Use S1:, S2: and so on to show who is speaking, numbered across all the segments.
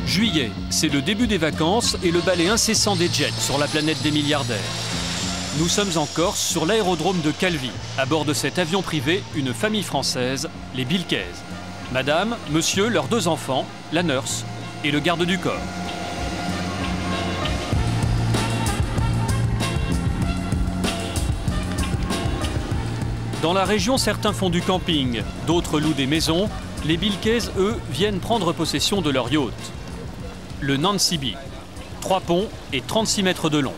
S1: Juillet, c'est le début des vacances et le balai incessant des jets sur la planète des milliardaires. Nous sommes en Corse, sur l'aérodrome de Calvi. À bord de cet avion privé, une famille française, les Bilquez. Madame, monsieur, leurs 2 enfants, la nurse et le garde du corps. Dans la région, certains font du camping, d'autres louent des maisons. Les Bilquez, eux, viennent prendre possession de leur yacht. Le Nancy Bee. 3 ponts et 36 mètres de long.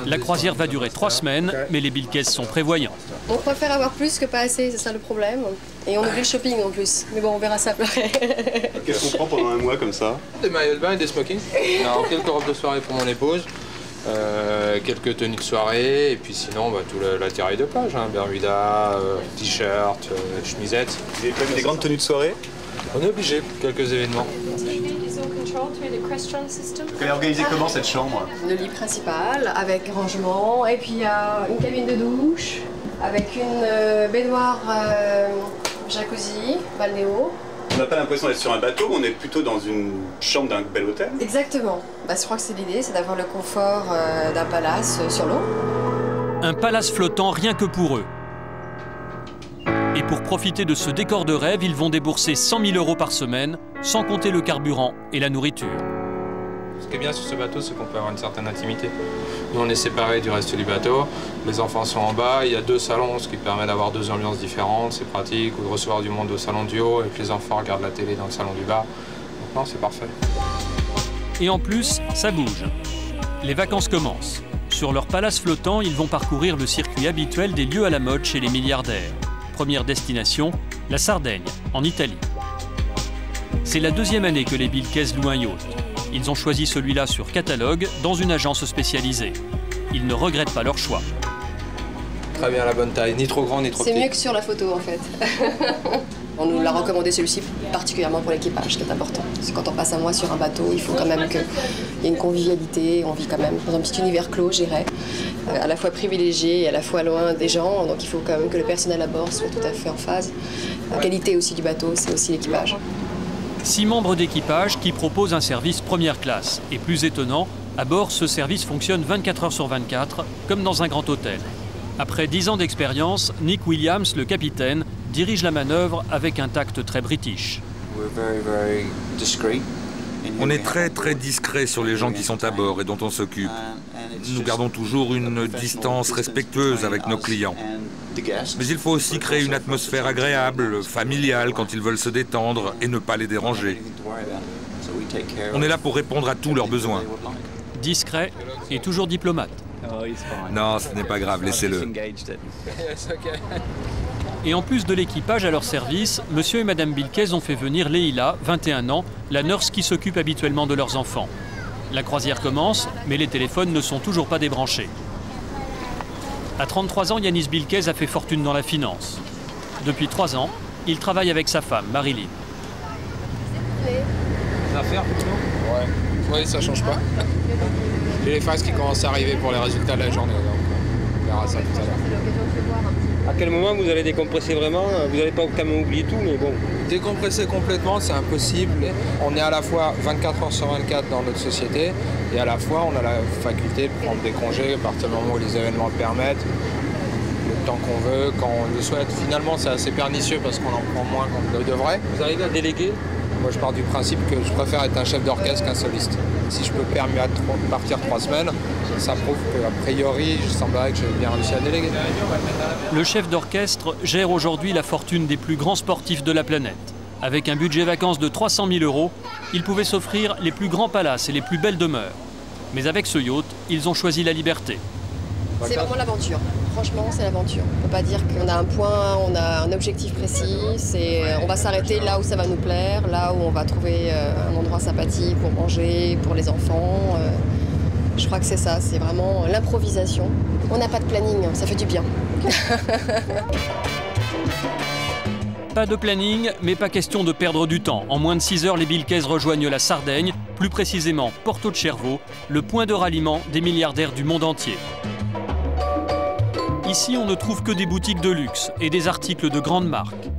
S1: La croisière va durer 3 semaines, mais les Bilquez sont prévoyants.
S2: On préfère avoir plus que pas assez, c'est ça le problème. Et on oublie le shopping en plus. Mais bon, on verra ça après.
S3: Qu'est-ce qu'on prend pendant un mois comme ça?
S4: Des maillots de bain et des smokings. Alors, quelques robes de soirée pour mon épouse. Quelques tenues de soirée. Et puis sinon, tout l'attirail de plage. Hein, Bermuda, t-shirt, chemisette.
S3: Vous avez prévu des grandes tenues de soirée?
S4: On est obligé pour quelques événements.
S3: Elle est organisée comment cette chambre?
S2: Le lit principal avec rangement et puis il y a une cabine de douche avec une baignoire jacuzzi, balnéo.
S3: On n'a pas l'impression d'être sur un bateau, on est plutôt dans une chambre d'un bel hôtel.
S2: Exactement. Je crois que c'est l'idée, c'est d'avoir le confort d'un palace sur l'eau.
S1: Un palace flottant rien que pour eux. Et pour profiter de ce décor de rêve, ils vont débourser 100 000 € par semaine, sans compter le carburant et la nourriture.
S4: Ce qui est bien sur ce bateau, c'est qu'on peut avoir une certaine intimité. Nous, on est séparés du reste du bateau. Les enfants sont en bas. Il y a 2 salons, ce qui permet d'avoir 2 ambiances différentes. C'est pratique. Ou de recevoir du monde au salon du haut et que les enfants regardent la télé dans le salon du bas. Donc non, c'est parfait.
S1: Et en plus, ça bouge. Les vacances commencent. Sur leur palace flottant, ils vont parcourir le circuit habituel des lieux à la mode chez les milliardaires. Première destination, la Sardaigne, en Italie. C'est la 2e année que les Bilquez louent un yacht. Ils ont choisi celui-là sur catalogue dans une agence spécialisée. Ils ne regrettent pas leur choix.
S4: Très bien, la bonne taille, ni trop grand ni trop petit.
S2: C'est mieux que sur la photo en fait. On nous l'a recommandé celui-ci particulièrement pour l'équipage, qui est important. Parce que quand on passe un mois sur un bateau, il faut quand même qu'il y ait une convivialité. On vit quand même dans un petit univers clos, je dirais, à la fois privilégié et à la fois loin des gens. Donc il faut quand même que le personnel à bord soit tout à fait en phase. La qualité aussi du bateau, c'est aussi l'équipage.
S1: 6 membres d'équipage qui proposent un service première classe. Et plus étonnant, à bord, ce service fonctionne 24 heures sur 24, comme dans un grand hôtel. Après 10 ans d'expérience, Nick Williams, le capitaine, dirige la manœuvre avec un tact très british.
S5: On est très discret sur les gens qui sont à bord et dont on s'occupe. Nous gardons toujours une distance respectueuse avec nos clients. Mais il faut aussi créer une atmosphère agréable, familiale quand ils veulent se détendre et ne pas les déranger. On est là pour répondre à tous leurs besoins.
S1: Discret et toujours diplomate.
S5: Non, ce n'est pas grave, laissez-le.
S1: Et en plus de l'équipage à leur service, monsieur et madame Bilquez ont fait venir Leila, 21 ans, la nurse qui s'occupe habituellement de leurs enfants. La croisière commence, mais les téléphones ne sont toujours pas débranchés. À 33 ans, Yanis Bilquez a fait fortune dans la finance. Depuis 3 ans, il travaille avec sa femme, Marilyn.
S4: Les affaires plutôt? Ouais. Oui, ça change pas. Et les phases qui commencent à arriver pour les résultats de la journée. Donc on verra ça tout à l'heure.
S6: À quel moment vous allez décompresser vraiment? Vous n'allez pas quand même oublier tout, mais bon.
S4: Décompresser complètement, c'est impossible. On est à la fois 24 heures sur 24 dans notre société et à la fois on a la faculté de prendre des congés à partir du moment où les événements le permettent, le temps qu'on veut, quand on le souhaite. Finalement, c'est assez pernicieux parce qu'on en prend moins qu'on ne le devrait.
S6: Vous arrivez à déléguer?
S4: Moi, je pars du principe que je préfère être un chef d'orchestre qu'un soliste. Si je peux permettre de partir 3 semaines, ça prouve qu'a priori, il semblerait que j'ai bien réussi à déléguer.
S1: Le chef d'orchestre gère aujourd'hui la fortune des plus grands sportifs de la planète. Avec un budget vacances de 300 000 €, il pouvait s'offrir les plus grands palaces et les plus belles demeures. Mais avec ce yacht, ils ont choisi la liberté.
S2: C'est vraiment l'aventure. Franchement, c'est l'aventure. On ne peut pas dire qu'on a un point, on a un objectif précis. On va s'arrêter là où ça va nous plaire, là où on va trouver un endroit sympathique pour manger, pour les enfants. Je crois que c'est ça, c'est vraiment l'improvisation. On n'a pas de planning, ça fait du bien.
S1: Pas de planning, mais pas question de perdre du temps. En moins de 6 heures, les Bilquez rejoignent la Sardaigne, plus précisément Porto Cervo, le point de ralliement des milliardaires du monde entier. Ici, on ne trouve que des boutiques de luxe et des articles de grandes marques.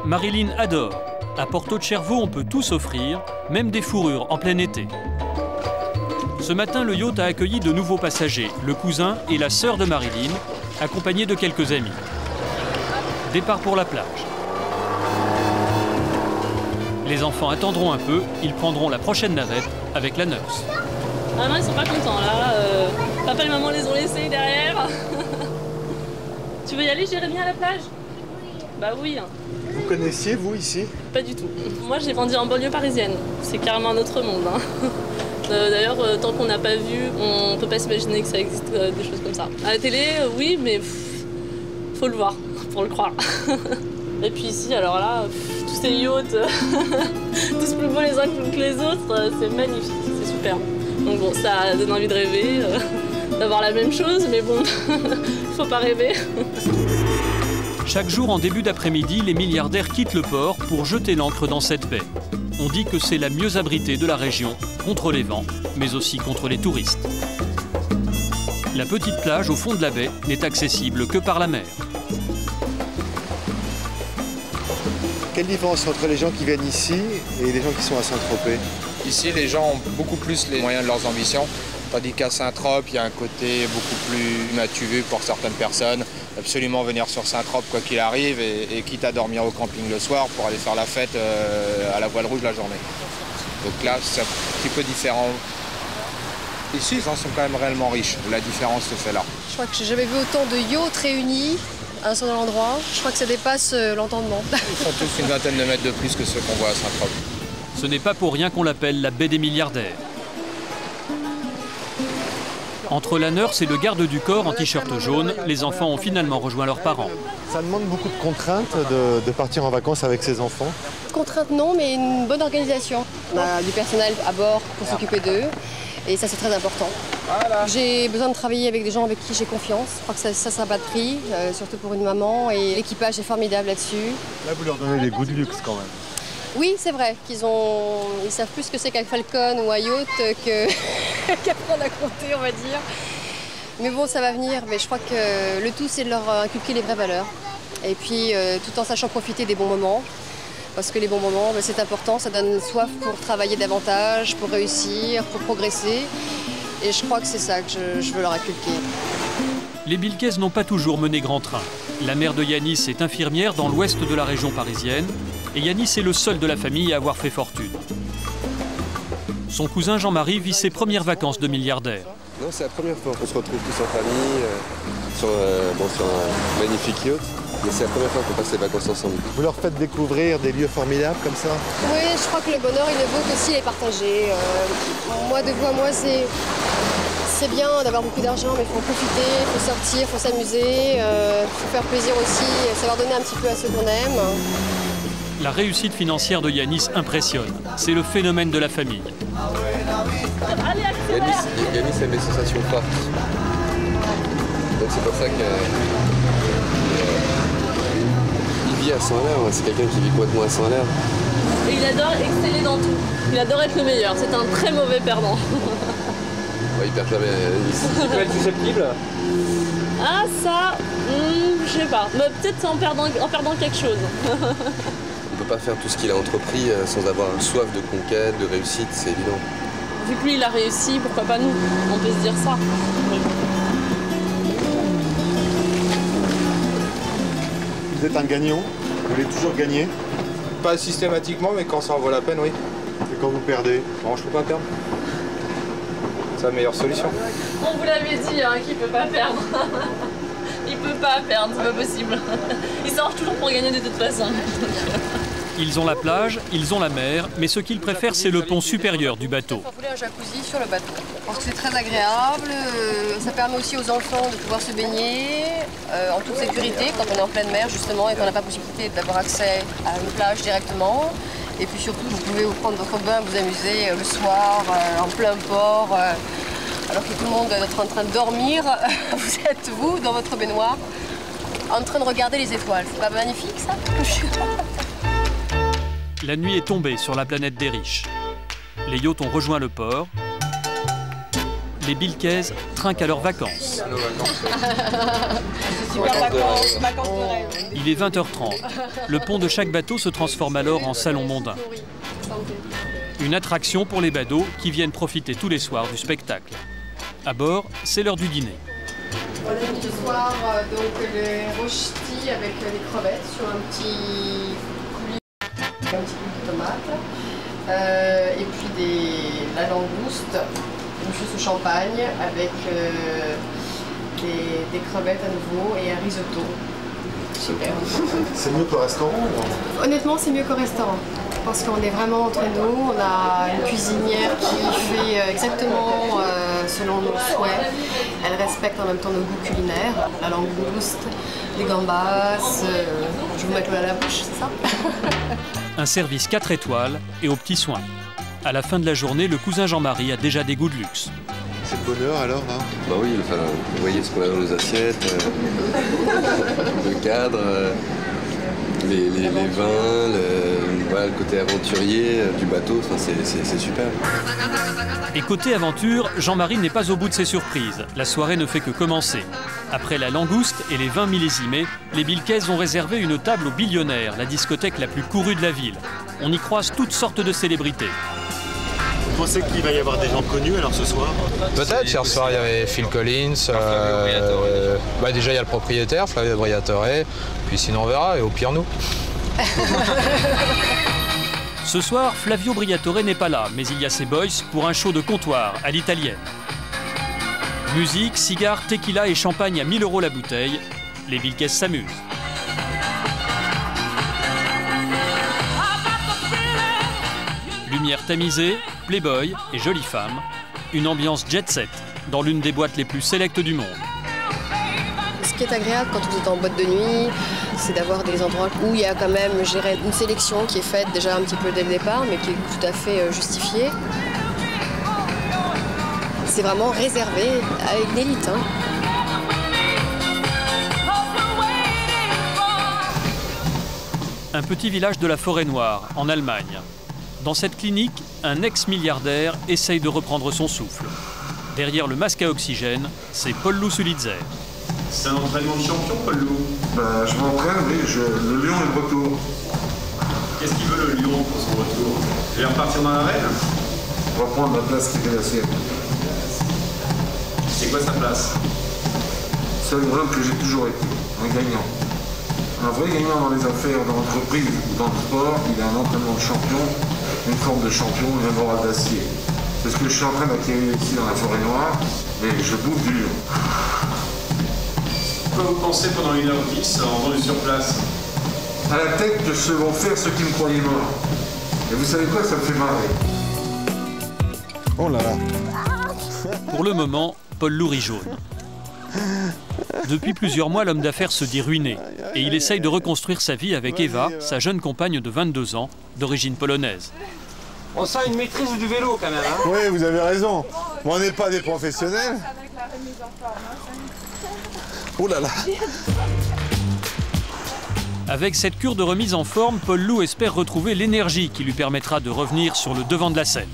S1: Marilyn adore. À Porto de Cervo, on peut tout s'offrir, même des fourrures en plein été. Ce matin, le yacht a accueilli de nouveaux passagers, le cousin et la sœur de Marilyn, accompagnés de quelques amis. Départ pour la plage. Les enfants attendront un peu, ils prendront la prochaine navette avec la nurse.
S7: Ah non, ils sont pas contents là. Papa et maman les ont laissés derrière. Tu veux y aller, Jérémy, à la plage? Bah oui.
S8: Vous connaissiez, vous, ici?
S7: Pas du tout. Moi, j'ai grandi en banlieue parisienne. C'est carrément un autre monde. Hein. D'ailleurs, tant qu'on n'a pas vu, on peut pas s'imaginer que ça existe des choses comme ça. À la télé, oui, mais faut le voir pour le croire. Et puis ici, alors là, tous ces yachts, tous plus beaux les uns que les autres, c'est magnifique, c'est super. Donc bon, ça donne envie de rêver, d'avoir la même chose, mais bon, faut pas rêver.
S1: Chaque jour en début d'après-midi, les milliardaires quittent le port pour jeter l'ancre dans cette baie. On dit que c'est la mieux abritée de la région, contre les vents, mais aussi contre les touristes. La petite plage au fond de la baie n'est accessible que par la mer.
S8: Quelle différence entre les gens qui viennent ici et les gens qui sont à Saint-Tropez?
S4: Ici, les gens ont beaucoup plus les moyens de leurs ambitions, tandis qu'à Saint-Trope, il y a un côté beaucoup plus inattenu pour certaines personnes. Absolument venir sur Saint-Trope quoi qu'il arrive et quitte à dormir au camping le soir pour aller faire la fête à la Voile Rouge la journée. Donc là, c'est un petit peu différent. Ici, ils en sont quand même réellement riches. La différence se fait là.
S2: Je crois que j'ai jamais vu autant de yachts réunis à un seul endroit. Je crois que ça dépasse l'entendement.
S4: Ils font tous une vingtaine de mètres de plus que ceux qu'on voit à Saint-Trope.
S1: Ce n'est pas pour rien qu'on l'appelle la baie des milliardaires. Entre la nurse et le garde du corps en t-shirt jaune, les enfants ont finalement rejoint leurs parents.
S8: Ça demande beaucoup de contraintes de partir en vacances avec ses enfants?
S2: Contrainte non, mais une bonne organisation. On a du personnel à bord pour s'occuper d'eux. Et ça, c'est très important. Voilà. J'ai besoin de travailler avec des gens avec qui j'ai confiance. Je crois que ça n'a pas de prix, surtout pour une maman. Et l'équipage est formidable là-dessus.
S8: Là, vous leur donnez des goûts de luxe quand même.
S2: Oui, c'est vrai qu'ils savent plus ce que c'est qu'un Falcon ou un yacht qu'apprendre à compter, on va dire. Mais bon, ça va venir. Mais je crois que le tout, c'est de leur inculquer les vraies valeurs. Et puis, tout en sachant profiter des bons moments. Parce que les bons moments, c'est important, ça donne soif pour travailler davantage, pour réussir, pour progresser. Et je crois que c'est ça que je veux leur inculquer.
S1: Les Bilkes n'ont pas toujours mené grand train. La mère de Yanis est infirmière dans l'ouest de la région parisienne. Et Yanis est le seul de la famille à avoir fait fortune. Son cousin Jean-Marie vit ses premières vacances de milliardaire.
S9: Non, c'est la première fois qu'on se retrouve tous en famille sur un magnifique yacht. Mais c'est la première fois qu'on passe les vacances ensemble.
S8: Vous leur faites découvrir des lieux formidables comme ça?
S2: Oui, je crois que le bonheur, il ne vaut que s'il est partagé. Moi, de vous à moi, c'est bien d'avoir beaucoup d'argent, mais il faut en profiter, il faut sortir, il faut s'amuser, il faut faire plaisir aussi, savoir donner un petit peu à ceux qu'on aime.
S1: La réussite financière de Yanis impressionne. C'est le phénomène de la famille.
S9: Yanis aime les sensations fortes. Donc c'est pour ça que il vit à 100 à l'heure. C'est quelqu'un qui vit complètement à 100 à l'heure.
S7: Et il adore exceller dans tout. Il adore être le meilleur. C'est un très mauvais perdant.
S9: Ouais, il perd jamais Yanis.
S6: Il peut être susceptible?
S7: Ah ça, je sais pas. Mais peut-être en perdant quelque chose.
S9: On ne peut pas faire tout ce qu'il a entrepris sans avoir une soif de conquête, de réussite, c'est évident.
S7: Vu que lui il a réussi, pourquoi pas nous? On peut se dire ça.
S8: Vous êtes un gagnant? Vous voulez toujours gagner?
S4: Pas systématiquement, mais quand ça en vaut la peine, oui.
S8: Et quand vous perdez?
S4: Non, je peux pas perdre. C'est la meilleure solution.
S7: On vous l'avait dit hein, qu'il peut pas perdre. Il peut pas perdre, c'est pas possible. Il s'arrange toujours pour gagner de toute façon.
S1: Ils ont la plage, ils ont la mer, mais ce qu'ils préfèrent, c'est le pont supérieur du bateau.
S2: On voulait un jacuzzi sur le bateau. Parce que c'est très agréable, ça permet aussi aux enfants de pouvoir se baigner en toute sécurité quand on est en pleine mer justement et qu'on n'a pas possibilité d'avoir accès à une plage directement. Et puis surtout, vous pouvez vous prendre votre bain, vous amuser le soir en plein port. Alors que tout le monde est en train de dormir, vous êtes vous dans votre baignoire en train de regarder les étoiles. C'est pas magnifique ça?
S1: La nuit est tombée sur la planète des riches. Les yachts ont rejoint le port. Les Bilkes trinquent à leurs vacances. Il est 20h30. Le pont de chaque bateau se transforme alors en salon mondain. Une attraction pour les badauds qui viennent profiter tous les soirs du spectacle. À bord, c'est l'heure du dîner.
S2: On a mis ce soir donc les rochetis avec les crevettes sur un petit coulis de tomates. Et puis la langouste, une sauce au champagne avec des crevettes à nouveau et un risotto. Super.
S8: C'est mieux qu'au restaurant?
S2: Honnêtement, c'est mieux qu'au restaurant. Parce qu'on est vraiment entre nous, on a une cuisinière qui fait exactement selon nos souhaits. Elle respecte en même temps nos goûts culinaires. La langouste, les gambas, je vous mets l'eau à la bouche, c'est ça?
S1: Un service 4 étoiles et aux petits soins. À la fin de la journée, le cousin Jean-Marie a déjà des goûts de luxe.
S8: C'est le bonheur alors, hein?
S9: Bah oui, enfin, vous voyez ce qu'on a dans les assiettes, le cadre, les vins, voilà, le côté aventurier du bateau, c'est super.
S1: Et côté aventure, Jean-Marie n'est pas au bout de ses surprises. La soirée ne fait que commencer. Après la langouste et les vins millésimés, les Bilkaises ont réservé une table au Billionnaire, la discothèque la plus courue de la ville. On y croise toutes sortes de célébrités.
S8: Vous pensez qu'il va y avoir des gens connus alors ce soir?
S4: Peut-être, hier soir il y avait Phil Collins, déjà il y a le propriétaire, Flavio Briatore, puis sinon on verra, et au pire nous.
S1: Ce soir, Flavio Briatore n'est pas là, mais il y a ses boys pour un show de comptoir à l'italienne. Musique, cigares, tequila et champagne à 1000 € la bouteille, les Bilkaises s'amusent. Lumière tamisée, playboy et jolie femme, une ambiance jet-set dans l'une des boîtes les plus sélectes du monde.
S2: Ce qui est agréable quand vous êtes en boîte de nuit, c'est d'avoir des endroits où il y a quand même, je dirais, une sélection qui est faite déjà un petit peu dès le départ, mais qui est tout à fait justifiée. C'est vraiment réservé à une élite. Hein.
S1: Un petit village de la Forêt-Noire, en Allemagne. Dans cette clinique, un ex-milliardaire essaye de reprendre son souffle. Derrière le masque à oxygène, c'est Paul Sulitzer.
S3: C'est un entraînement de champion, Paul Lou?
S10: Je m'entraîne, oui, le lion est de retour.
S3: Qu'est-ce qu'il veut le lion pour son retour? Il va repartir dans l'arène?
S10: Reprendre la place qui était la sienne.
S3: C'est quoi sa place?
S10: Celle que j'ai toujours été, un gagnant. Un vrai gagnant dans les affaires, dans l'entreprise ou dans le sport, il a un entraînement de champion, une forme de champion et un moral d'acier. C'est ce que je suis en train d'acquérir ici dans la Forêt-Noire, mais je bouffe du lion.
S3: Quoi vous pensez pendant 1h10 en vendu sur place?
S10: À la tête de ceux vont faire ceux qui me croyaient mort. Et vous savez quoi, ça me fait marrer.
S8: Oh là là.
S1: Pour le moment, Paul Lou rit jaune. Depuis plusieurs mois, l'homme d'affaires se dit ruiné et il essaye de reconstruire sa vie avec Eva, sa jeune compagne de 22 ans, d'origine polonaise.
S6: On sent une maîtrise du vélo quand même, hein?
S8: Oui, vous avez raison. Mais on n'est pas des professionnels. Oh là là.
S1: Avec cette cure de remise en forme, Paul Lou espère retrouver l'énergie qui lui permettra de revenir sur le devant de la scène.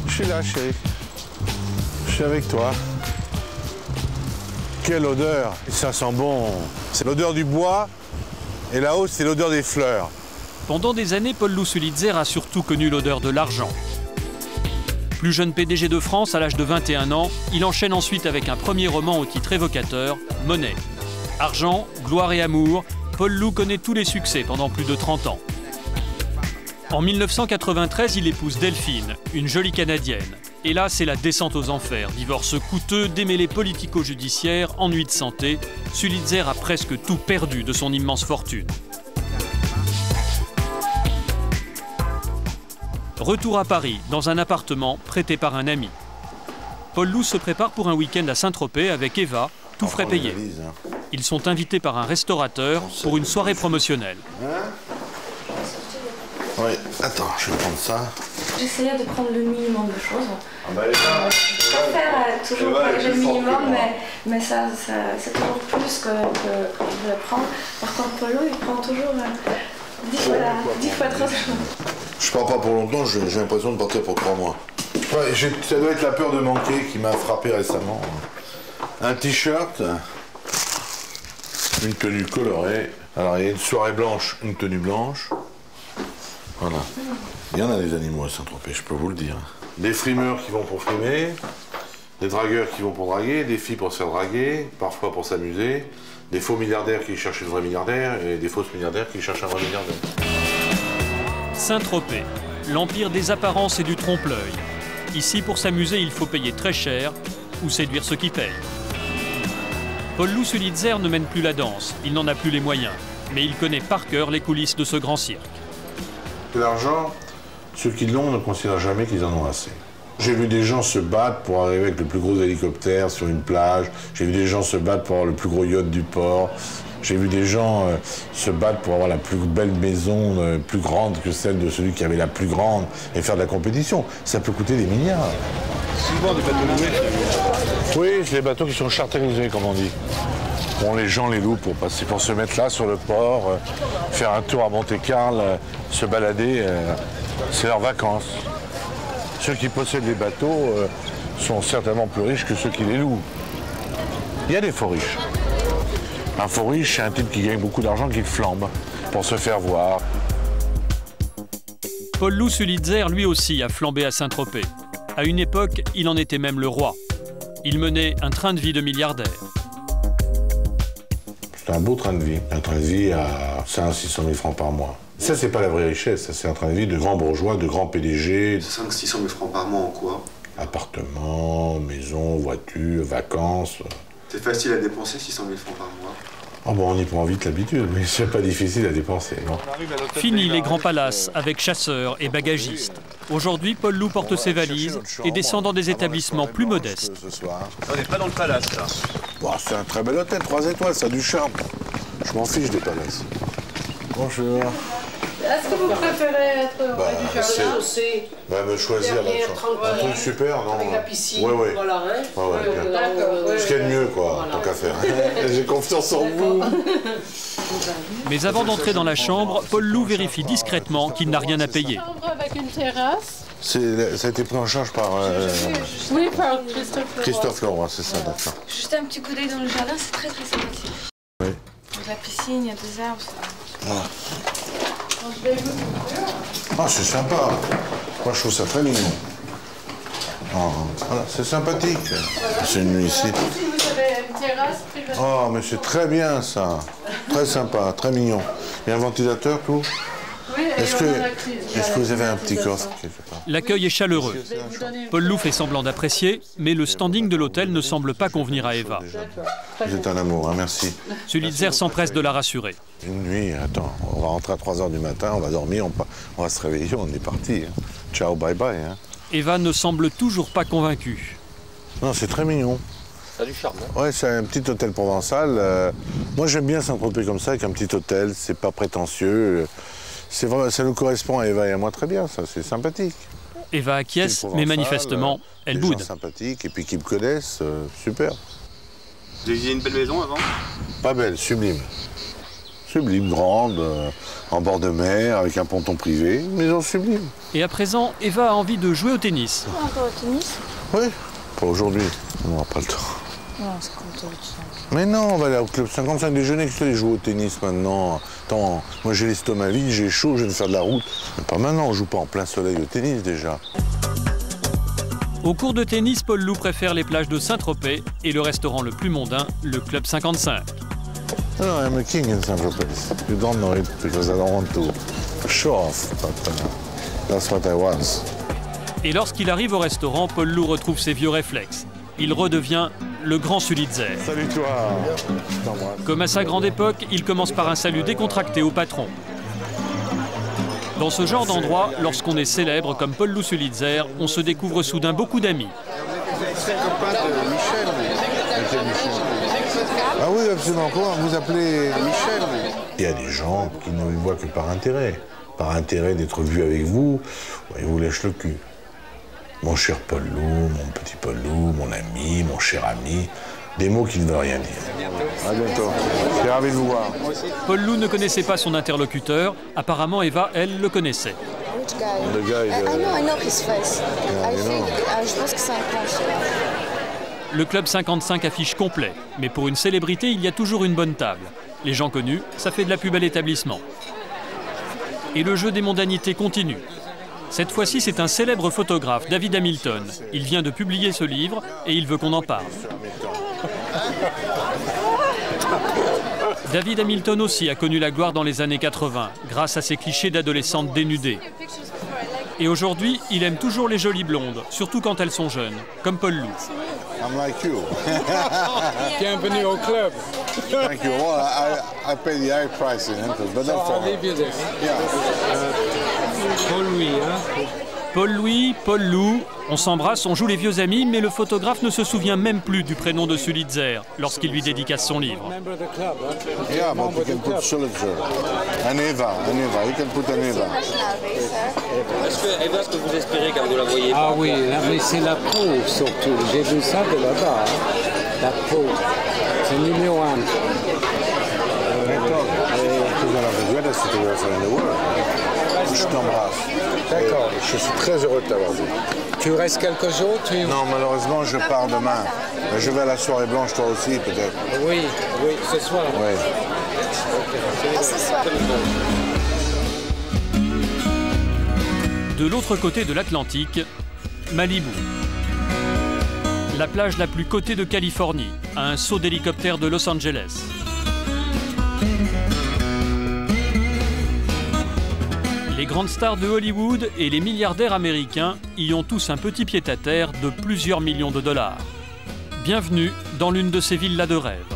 S8: Je suis là, chérie. Je suis avec toi. Quelle odeur! Ça sent bon. C'est l'odeur du bois et là-haut, c'est l'odeur des fleurs.
S1: Pendant des années, Paul Sulitzer a surtout connu l'odeur de l'argent. Plus jeune PDG de France à l'âge de 21 ans, il enchaîne ensuite avec un premier roman au titre évocateur, Monnaie. Argent, gloire et amour, Paul Lou connaît tous les succès pendant plus de 30 ans. En 1993, il épouse Delphine, une jolie Canadienne. Et là, c'est la descente aux enfers. Divorce coûteux, démêlés politico-judiciaires, ennui de santé. Sulitzer a presque tout perdu de son immense fortune. Retour à Paris, dans un appartement prêté par un ami. Paul Lou se prépare pour un week-end à Saint-Tropez avec Eva, tout frais payé. Ils sont invités par un restaurateur pour une soirée promotionnelle.
S8: Oui, attends, je vais prendre ça.
S11: J'essayais de prendre le minimum de choses. Je préfère toujours le minimum, mais ça c'est toujours plus que je voulais prendre. Par contre, Polo, il prend toujours 10 fois trop de choses.
S8: Je pars pas pour longtemps, j'ai l'impression de partir pour 3 mois. Ouais, ça doit être la peur de manquer qui m'a frappé récemment. Un t-shirt, une tenue colorée. Alors il y a une soirée blanche, une tenue blanche. Voilà. Il y en a des animaux à Saint-Tropez, je peux vous le dire. Des frimeurs qui vont pour frimer, des dragueurs qui vont pour draguer, des filles pour se faire draguer, parfois pour s'amuser, des faux milliardaires qui cherchent une vraie milliardaire et des fausses milliardaires qui cherchent un vrai milliardaire.
S1: Saint-Tropez, l'empire des apparences et du trompe-l'œil. Ici, pour s'amuser, il faut payer très cher ou séduire ceux qui payent. Paul-Loup Sulitzer ne mène plus la danse, il n'en a plus les moyens, mais il connaît par cœur les coulisses de ce grand cirque.
S8: L'argent, ceux qui l'ont ne considèrent jamais qu'ils en ont assez. J'ai vu des gens se battre pour arriver avec le plus gros hélicoptère sur une plage. J'ai vu des gens se battre pour avoir le plus gros yacht du port. J'ai vu des gens se battre pour avoir la plus belle maison, plus grande que celle de celui qui avait la plus grande, et faire de la compétition. Ça peut coûter des milliards.
S3: Souvent des bateaux loués.
S8: Oui, c'est les bateaux qui sont charterisés, comme on dit. Bon, les gens les louent pour passer, pour se mettre là sur le port, faire un tour à Monte-Carlo, se balader. C'est leurs vacances. Ceux qui possèdent les bateaux sont certainement plus riches que ceux qui les louent. Il y a des faux riches. Un faux riche, c'est un type qui gagne beaucoup d'argent, qui flambe pour se faire voir.
S1: Paul-Loup Sulitzer, lui aussi, a flambé à Saint-Tropez. À une époque, il en était même le roi. Il menait un train de vie de milliardaire.
S8: C'est un beau train de vie. Un train de vie à 500 à 600 000 francs par mois. Ça, c'est pas la vraie richesse. Ça, c'est un train de vie de grands bourgeois, de grands PDG.
S9: 500 à 600 000 francs par mois en quoi?
S8: Appartements, maisons, voitures, vacances.
S9: C'est facile à dépenser 600 000 francs par mois.
S8: Oh bon, on y prend vite l'habitude, mais c'est pas difficile à dépenser, non?
S1: Fini les grands palaces avec chasseurs et bagagistes. Aujourd'hui, Paul-Loup porte ses valises et descend dans des établissements plus modestes.
S3: On n'est pas dans le palace, là.
S8: Bon, c'est un très bel hôtel, 3 étoiles, ça a du charme. Je m'en fiche des palaces. Bonjour.
S12: Est-ce que vous préférez être
S8: me choisir là, un truc super, non?
S12: Avec la piscine,
S8: oui.
S12: voilà, hein?
S8: Ce qu'il y a de mieux, quoi, tant qu'à faire. J'ai confiance en vous.
S1: Mais avant d'entrer dans la chambre, Paul-Loup vérifie discrètement qu'il n'a rien à payer.
S12: Une chambre avec une terrasse.
S8: Ça a été pris en charge par...
S12: Oui, par Christophe
S8: Leroy, c'est ça, d'accord.
S11: Juste un petit coup d'œil dans le jardin, c'est très très sympathique.
S8: Oui.
S11: Il y a la piscine, il y a des arbres.
S8: Voilà. Ah, c'est sympa. Moi, je trouve ça très mignon. Voilà, c'est sympathique. C'est une nuit ici.
S12: Vous avez une terrasse privée.
S8: Oh, mais c'est très bien, ça. Très sympa, très mignon. Il y a un ventilateur, tout?
S12: Oui,
S8: est-ce que vous avez un petit coffre quelque part?
S1: L'accueil est chaleureux. Paul-Loup fait semblant d'apprécier, mais le standing de l'hôtel ne semble pas convenir à Eva.
S8: Vous êtes un amour, hein, merci.
S1: Sulitzer s'empresse de la rassurer.
S8: Une nuit, attends, on va rentrer à 3 h du matin, on va dormir, on va se réveiller, on est parti. Hein. Ciao, bye bye. Hein.
S1: Eva ne semble toujours pas convaincue.
S8: Non, c'est très mignon.
S6: Ça a du charme. Hein.
S8: Ouais, c'est un petit hôtel provençal. Moi, j'aime bien Saint-Tropez comme ça, avec un petit hôtel, c'est pas prétentieux. Ça nous correspond à Eva et à moi très bien, ça, c'est sympathique.
S1: Eva acquiesce, mais manifestement, elle boude.
S8: Des gens sympathiques et puis qui me connaissent, super.
S3: Vous aviez une belle maison avant?
S8: Pas belle, sublime. Sublime, grande, en bord de mer, avec un ponton privé, une maison sublime.
S1: Et à présent, Eva a envie de jouer au tennis.
S11: Encore au tennis?
S8: Oui, pas aujourd'hui, on n'aura pas le temps.
S11: Non, c'est comme toi, tu sens.
S8: Mais non, on va aller au club 55 déjeuner, que je vais jouer au tennis maintenant. Attends, moi j'ai l'estomac vide, j'ai chaud, je viens de faire de la route. Mais pas maintenant, on joue pas en plein soleil au tennis déjà.
S1: Au cours de tennis, Paul-Loup préfère les plages de Saint-Tropez et le restaurant le plus mondain, le Club 55.
S8: No, I'm a king in Saint-Tropez. You don't know it because I don't want to show off, but that's what I was.
S1: Et lorsqu'il arrive au restaurant, Paul-Loup retrouve ses vieux réflexes. Il redevient le grand Sulitzer.
S8: Salut toi.
S1: Comme à sa grande époque, il commence par un salut décontracté au patron. Dans ce genre d'endroit, lorsqu'on est célèbre comme Paul-Loup Sulitzer, on se découvre soudain beaucoup d'amis.
S8: C'est copain de Michel. Ah oui, absolument. Comment vous appelez Michel? Il y a des gens qui ne vous voient que par intérêt. Par intérêt d'être vu avec vous, ils vous lèchent le cul. Mon cher Paul-Loup, mon petit Paul-Loup, mon ami, mon cher ami. Des mots qui ne veulent rien dire. À bientôt. Je suis ravi de vous voir.
S1: Paul-Loup ne connaissait pas son interlocuteur. Apparemment, Eva, elle, le connaissait.
S8: Le gars, il...
S11: I know his face. Je pense que c'est un Français.
S1: Le Club 55 affiche complet, mais pour une célébrité, il y a toujours une bonne table. Les gens connus, ça fait de la pub à l'établissement. Et le jeu des mondanités continue. Cette fois-ci, c'est un célèbre photographe, David Hamilton. Il vient de publier ce livre et il veut qu'on en parle. David Hamilton aussi a connu la gloire dans les années 80, grâce à ses clichés d'adolescentes dénudées. Et aujourd'hui, il aime toujours les jolies blondes, surtout quand elles sont jeunes, comme Paul Lou.
S8: I'm like you.
S4: Bienvenue au club.
S8: Thank you. Well, I pay the high price in interest, but that's all.
S4: Paul Louis, hein?
S1: Paul Louis, Paul Lou, on s'embrasse, on joue les vieux amis, mais le photographe ne se souvient même plus du prénom de Sulitzer lorsqu'il lui dédicace son livre.
S8: Yeah, but you can put Sulitzer. And Eva, you can put an Eva.
S6: Est-ce que vous espérez quand vous la voyez?
S13: Ah oui, mais c'est la peau surtout. J'ai vu ça de là-bas. La peau. C'est numéro 1.
S8: Je t'embrasse. D'accord. Je suis très heureux de t'avoir vu.
S13: Tu restes quelques jours?
S8: Non, malheureusement, je pars demain. Mais je vais à la soirée blanche, toi aussi, peut-être.
S13: Oui, ce soir.
S8: Oui.
S11: Ce soir.
S1: De l'autre côté de l'Atlantique, Malibu. La plage la plus cotée de Californie, à un saut d'hélicoptère de Los Angeles. Les grandes stars de Hollywood et les milliardaires américains y ont tous un petit pied-à-terre de plusieurs millions de dollars. Bienvenue dans l'une de ces villas de rêve.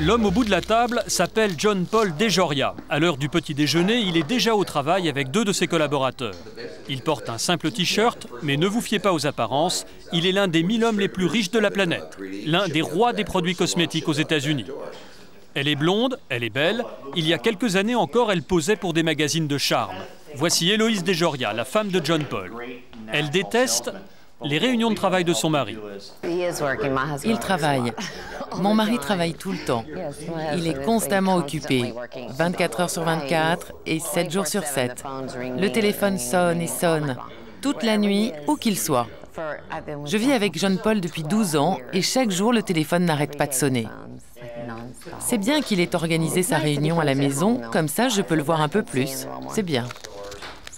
S1: L'homme au bout de la table s'appelle John Paul DeJoria. À l'heure du petit déjeuner, il est déjà au travail avec 2 de ses collaborateurs. Il porte un simple t-shirt, mais ne vous fiez pas aux apparences, il est l'un des 1000 hommes les plus riches de la planète, l'un des rois des produits cosmétiques aux États-Unis. Elle est blonde, elle est belle. Il y a quelques années encore, elle posait pour des magazines de charme. Voici Héloïse DeJoria, la femme de John Paul. Elle déteste les réunions de travail de son mari.
S14: Il travaille. Mon mari travaille tout le temps. Il est constamment occupé, 24 heures sur 24 et 7 jours sur 7. Le téléphone sonne et sonne, toute la nuit, où qu'il soit. Je vis avec John Paul depuis 12 ans et chaque jour, le téléphone n'arrête pas de sonner. C'est bien qu'il ait organisé sa réunion à la maison, comme ça je peux le voir un peu plus. C'est bien.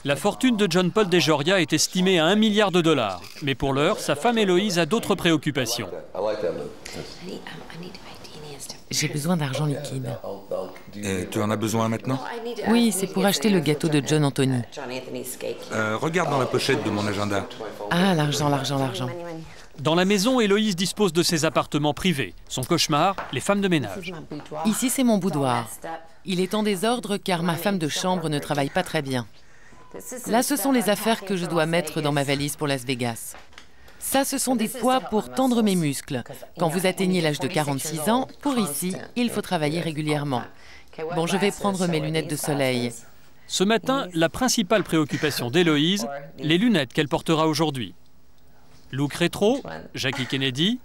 S1: La fortune de John Paul DeJoria est estimée à 1 milliard de dollars. Mais pour l'heure, sa femme Héloïse a d'autres préoccupations.
S14: J'ai besoin d'argent liquide.
S5: Et tu en as besoin maintenant?
S14: Oui, c'est pour acheter le gâteau de John Anthony.
S5: Regarde dans la pochette de mon agenda.
S14: Ah, l'argent.
S1: Dans la maison, Héloïse dispose de ses appartements privés. Son cauchemar, les femmes de ménage.
S14: Ici, c'est mon boudoir. Il est en désordre car ma femme de chambre ne travaille pas très bien. Là, ce sont les affaires que je dois mettre dans ma valise pour Las Vegas. Ça, ce sont des poids pour tendre mes muscles. Quand vous atteignez l'âge de 46 ans, pour ici, il faut travailler régulièrement. Bon, je vais prendre mes lunettes de soleil.
S1: Ce matin, la principale préoccupation d'Héloïse, les lunettes qu'elle portera aujourd'hui. Look rétro, Jackie Kennedy,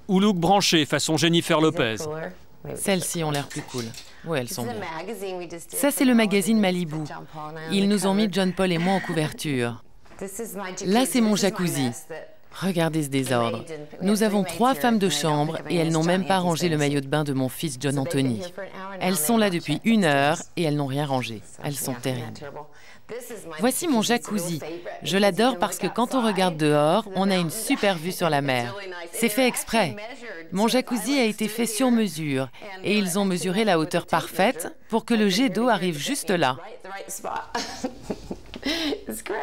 S1: ou look branché façon Jennifer Lopez.
S14: Celles-ci ont l'air plus cool. Oui, elles sont bien. Ça, c'est le magazine Malibu. Ils nous ont mis John Paul et moi en couverture. Là, c'est mon jacuzzi. Regardez ce désordre. Nous avons 3 femmes de chambre et elles n'ont même pas rangé le maillot de bain de mon fils John Anthony. Elles sont là depuis 1 heure et elles n'ont rien rangé. Elles sont terribles. Voici mon jacuzzi. Je l'adore parce que quand on regarde dehors, on a une super vue sur la mer. C'est fait exprès. Mon jacuzzi a été fait sur mesure et ils ont mesuré la hauteur parfaite pour que le jet d'eau arrive juste là.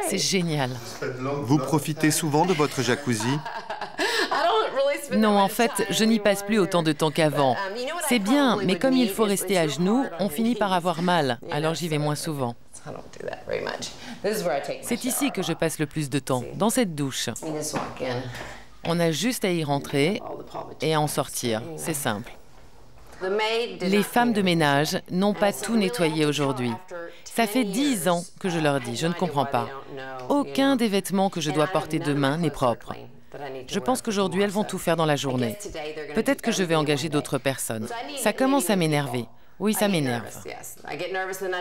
S14: C'est génial.
S15: Vous profitez souvent de votre jacuzzi?
S14: Non, en fait, je n'y passe plus autant de temps qu'avant. C'est bien, mais comme il faut rester à genoux, on finit par avoir mal, alors j'y vais moins souvent. C'est ici que je passe le plus de temps, dans cette douche. On a juste à y rentrer et à en sortir, c'est simple. Les femmes de ménage n'ont pas tout nettoyé aujourd'hui. Ça fait 10 ans que je leur dis, je ne comprends pas. Aucun des vêtements que je dois porter demain n'est propre. Je pense qu'aujourd'hui, elles vont tout faire dans la journée. Peut-être que je vais engager d'autres personnes. Ça commence à m'énerver. Oui, ça m'énerve.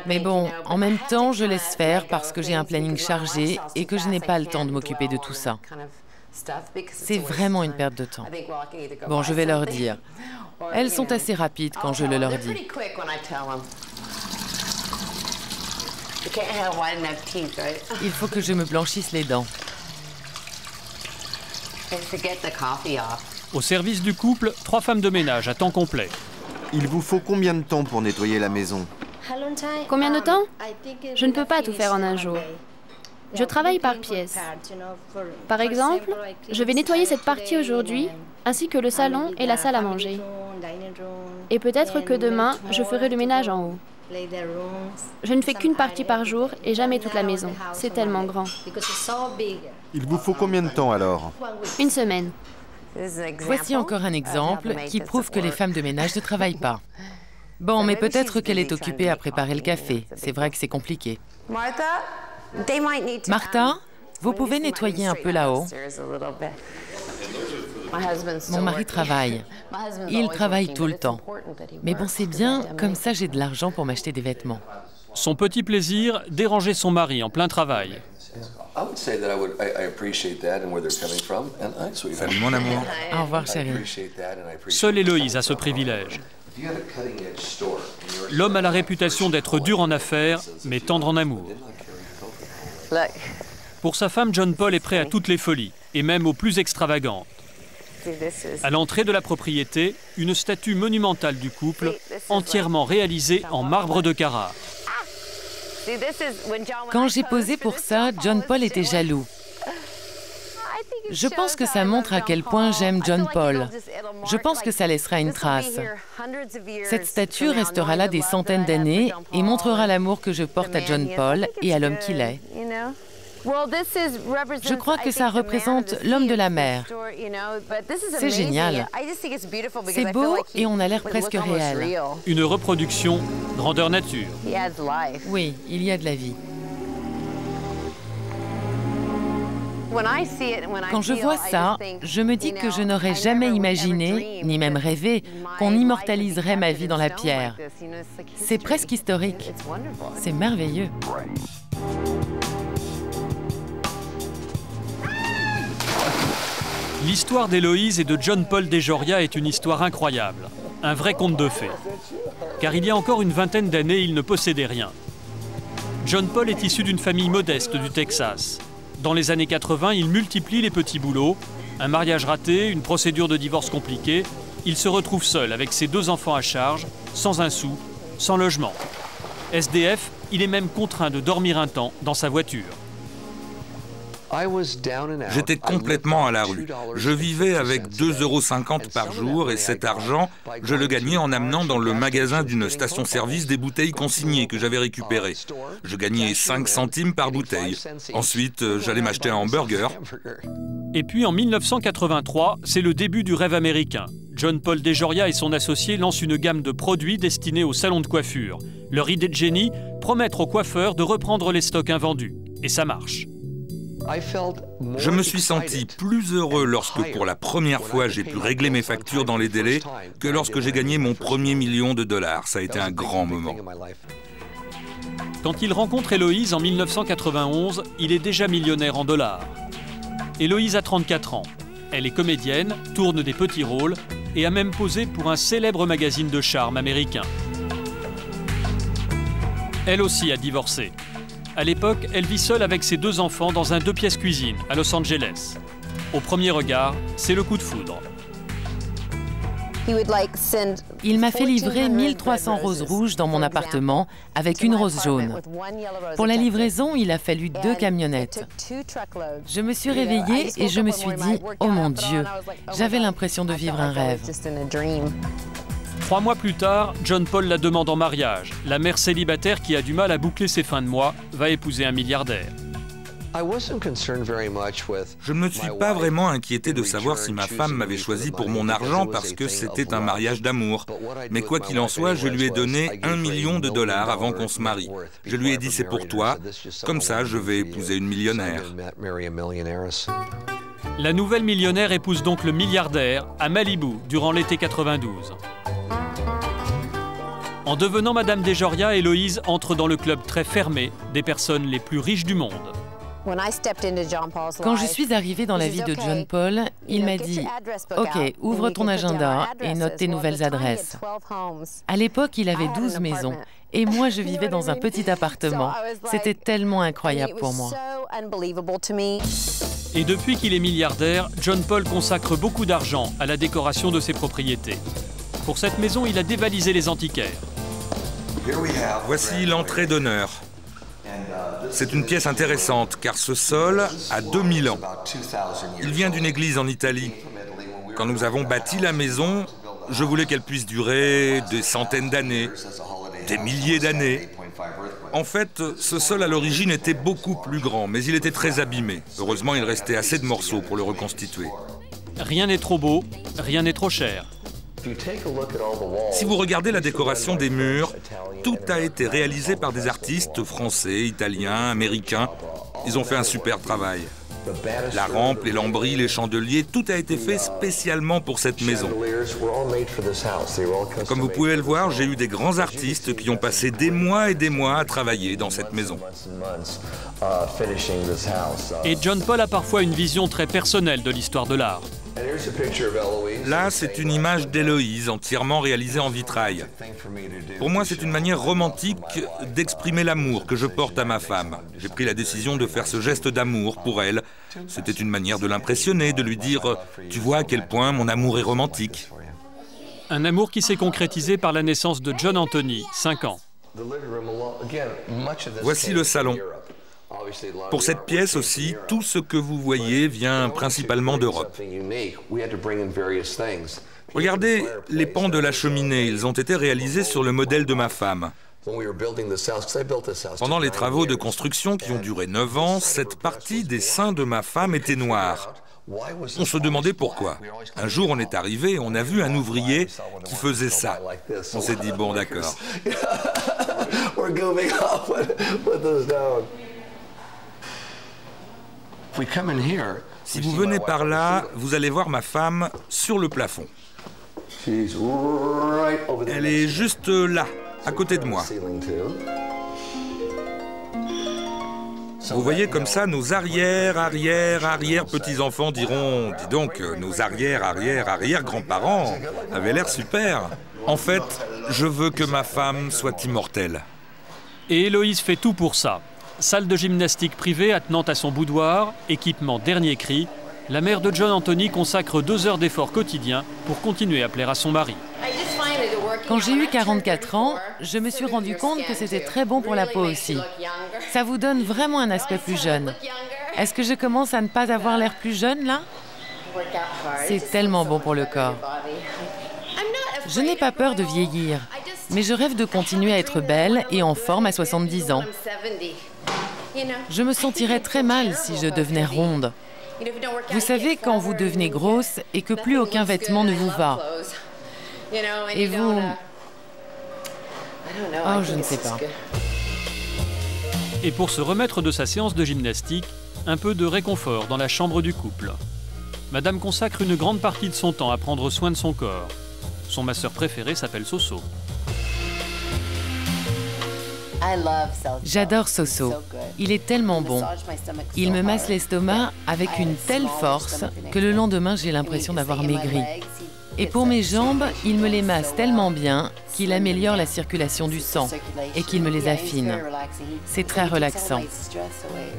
S14: Mais bon, en même temps, je laisse faire parce que j'ai un planning chargé et que je n'ai pas le temps de m'occuper de tout ça. C'est vraiment une perte de temps. Bon, je vais leur dire. Elles sont assez rapides quand je le leur dis. Il faut que je me blanchisse les dents.
S1: Au service du couple, 3 femmes de ménage à temps complet.
S15: Il vous faut combien de temps pour nettoyer la maison?
S16: Combien de temps? Je ne peux pas tout faire en un jour. Je travaille par pièce. Par exemple, je vais nettoyer cette partie aujourd'hui, ainsi que le salon et la salle à manger. Et peut-être que demain, je ferai le ménage en haut. Je ne fais qu'une partie par jour et jamais toute la maison. C'est tellement grand.
S15: Il vous faut combien de temps alors?
S16: Une semaine.
S14: Voici encore un exemple qui prouve que les femmes de ménage ne travaillent pas. Bon, mais peut-être qu'elle est occupée à préparer le café. C'est vrai que c'est compliqué. Martha, vous pouvez nettoyer un peu là-haut? Mon mari travaille. Il travaille tout le temps. Mais bon, c'est bien, comme ça j'ai de l'argent pour m'acheter des vêtements.
S1: Son petit plaisir, déranger son mari en plein travail.
S5: Salut mon amour.
S14: Au revoir chérie.
S1: Seule Héloïse a ce privilège. L'homme a la réputation d'être dur en affaires, mais tendre en amour. Pour sa femme, John Paul est prêt à toutes les folies, et même aux plus extravagantes. À l'entrée de la propriété, une statue monumentale du couple, entièrement réalisée en marbre de Carrare.
S14: Quand j'ai posé pour ça, John Paul était jaloux. Je pense que ça montre à quel point j'aime John Paul. Je pense que ça laissera une trace. Cette statue restera là des centaines d'années et montrera l'amour que je porte à John Paul et à l'homme qu'il est. Je crois que ça représente l'homme de la mer. C'est génial. C'est beau et on a l'air presque réel.
S1: Une reproduction grandeur nature.
S14: Oui, il y a de la vie. Quand je vois ça, je me dis que je n'aurais jamais imaginé, ni même rêvé, qu'on immortaliserait ma vie dans la pierre. C'est presque historique. C'est merveilleux.
S1: L'histoire d'Héloïse et de John Paul Desjorias est une histoire incroyable, un vrai conte de fées. Car il y a encore une vingtaine d'années, il ne possédait rien. John Paul est issu d'une famille modeste du Texas. Dans les années 80, il multiplie les petits boulots, un mariage raté, une procédure de divorce compliquée. Il se retrouve seul avec ses 2 enfants à charge, sans un sou, sans logement. SDF, il est même contraint de dormir un temps dans sa voiture.
S5: J'étais complètement à la rue. Je vivais avec 2,50 € par jour et cet argent, je le gagnais en amenant dans le magasin d'une station-service des bouteilles consignées que j'avais récupérées. Je gagnais 5 centimes par bouteille. Ensuite, j'allais m'acheter un hamburger.
S1: Et puis en 1983, c'est le début du rêve américain. John Paul Desjorias et son associé lancent une gamme de produits destinés aux salons de coiffure. Leur idée de génie, promettre aux coiffeurs de reprendre les stocks invendus. Et ça marche.
S5: Je me suis senti plus heureux lorsque, pour la première fois, j'ai pu régler mes factures dans les délais que lorsque j'ai gagné mon premier $1 million. Ça a été un grand moment.
S1: Quand il rencontre Héloïse en 1991, il est déjà millionnaire en dollars. Héloïse a 34 ans. Elle est comédienne, tourne des petits rôles et a même posé pour un célèbre magazine de charme américain. Elle aussi a divorcé. À l'époque, elle vit seule avec ses 2 enfants dans un 2 pièces cuisine à Los Angeles. Au premier regard, c'est le coup de foudre.
S14: Il m'a fait livrer 1300 roses rouges dans mon appartement avec une rose jaune. Pour la livraison, il a fallu 2 camionnettes. Je me suis réveillée et je me suis dit « Oh mon Dieu !» J'avais l'impression de vivre un rêve.
S1: 3 mois plus tard, John Paul la demande en mariage. La mère célibataire qui a du mal à boucler ses fins de mois va épouser un milliardaire.
S5: Je ne me suis pas vraiment inquiété de savoir si ma femme m'avait choisi pour mon argent parce que c'était un mariage d'amour. Mais quoi qu'il en soit, je lui ai donné $1 million avant qu'on se marie. Je lui ai dit c'est pour toi, comme ça je vais épouser une millionnaire.
S1: La nouvelle millionnaire épouse donc le milliardaire à Malibu durant l'été 92. En devenant Madame Desjoria, Héloïse entre dans le club très fermé des personnes les plus riches du monde.
S14: Quand je suis arrivée dans la vie de John Paul, il m'a dit « Ok, ouvre ton agenda et note tes nouvelles adresses ». À l'époque, il avait 12 maisons et moi, je vivais dans un petit appartement. C'était tellement incroyable pour moi.
S1: Et depuis qu'il est milliardaire, John Paul consacre beaucoup d'argent à la décoration de ses propriétés. Pour cette maison, il a dévalisé les antiquaires.
S5: Voici l'entrée d'honneur. C'est une pièce intéressante car ce sol a 2000 ans. Il vient d'une église en Italie. Quand nous avons bâti la maison, je voulais qu'elle puisse durer des centaines d'années, des milliers d'années. En fait, ce sol à l'origine était beaucoup plus grand, mais il était très abîmé. Heureusement, il restait assez de morceaux pour le reconstituer.
S1: Rien n'est trop beau, rien n'est trop cher.
S5: Si vous regardez la décoration des murs, tout a été réalisé par des artistes français, italiens, américains. Ils ont fait un super travail. La rampe, les lambris, les chandeliers, tout a été fait spécialement pour cette maison. Comme vous pouvez le voir, j'ai eu des grands artistes qui ont passé des mois et des mois à travailler dans cette maison.
S1: Et John Paul a parfois une vision très personnelle de l'histoire de l'art.
S5: Là, c'est une image d'Héloïse, entièrement réalisée en vitrail. Pour moi, c'est une manière romantique d'exprimer l'amour que je porte à ma femme. J'ai pris la décision de faire ce geste d'amour pour elle. C'était une manière de l'impressionner, de lui dire « Tu vois à quel point mon amour est romantique ».
S1: Un amour qui s'est concrétisé par la naissance de John Anthony, 5 ans.
S5: Voici le salon. Pour cette pièce aussi, tout ce que vous voyez vient principalement d'Europe. Regardez les pans de la cheminée, ils ont été réalisés sur le modèle de ma femme. Pendant les travaux de construction qui ont duré 9 ans, cette partie des seins de ma femme était noire. On se demandait pourquoi. Un jour, on est arrivé, on a vu un ouvrier qui faisait ça. On s'est dit, bon, d'accord. Si vous venez par là, vous allez voir ma femme sur le plafond. Elle est juste là, à côté de moi. Vous voyez comme ça, nos arrière-petits-enfants diront « Dis donc, nos arrière-grands-parents avaient l'air super !» En fait, je veux que ma femme soit immortelle.
S1: Et Héloïse fait tout pour ça. Salle de gymnastique privée attenant à son boudoir, équipement dernier cri, la mère de John Anthony consacre 2 heures d'efforts quotidiens pour continuer à plaire à son mari.
S14: Quand j'ai eu 44 ans, je me suis rendu compte que c'était très bon pour la peau aussi. Ça vous donne vraiment un aspect plus jeune. Est-ce que je commence à ne pas avoir l'air plus jeune, là? C'est tellement bon pour le corps. Je n'ai pas peur de vieillir, mais je rêve de continuer à être belle et en forme à 70 ans. Je me sentirais très mal si je devenais ronde. Vous savez, quand vous devenez grosse et que plus aucun vêtement ne vous va. Et vous... Oh, je ne sais pas.
S1: Et pour se remettre de sa séance de gymnastique, un peu de réconfort dans la chambre du couple. Madame consacre une grande partie de son temps à prendre soin de son corps. Son masseur préféré s'appelle Soso.
S14: J'adore Soso. Il est tellement bon. Il me masse l'estomac avec une telle force que le lendemain, j'ai l'impression d'avoir maigri. Et pour mes jambes, il me les masse tellement bien qu'il améliore la circulation du sang et qu'il me les affine. C'est très relaxant.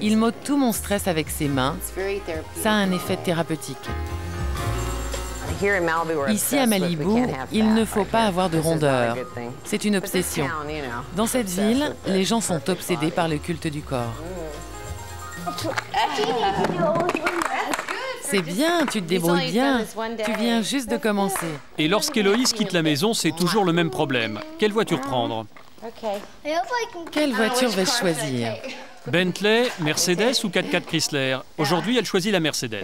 S14: Il m'ôte tout mon stress avec ses mains. Ça a un effet thérapeutique. Ici à Malibu, il ne faut pas avoir de rondeur. C'est une obsession. Dans cette ville, les gens sont obsédés par le culte du corps. C'est bien, tu te débrouilles bien. Tu viens juste de commencer.
S1: Et lorsqu'Héloïse quitte la maison, c'est toujours le même problème. Quelle voiture prendre?
S14: Quelle voiture vais-je choisir?
S1: Bentley, Mercedes ou 4x4 Chrysler? Aujourd'hui, elle choisit la Mercedes.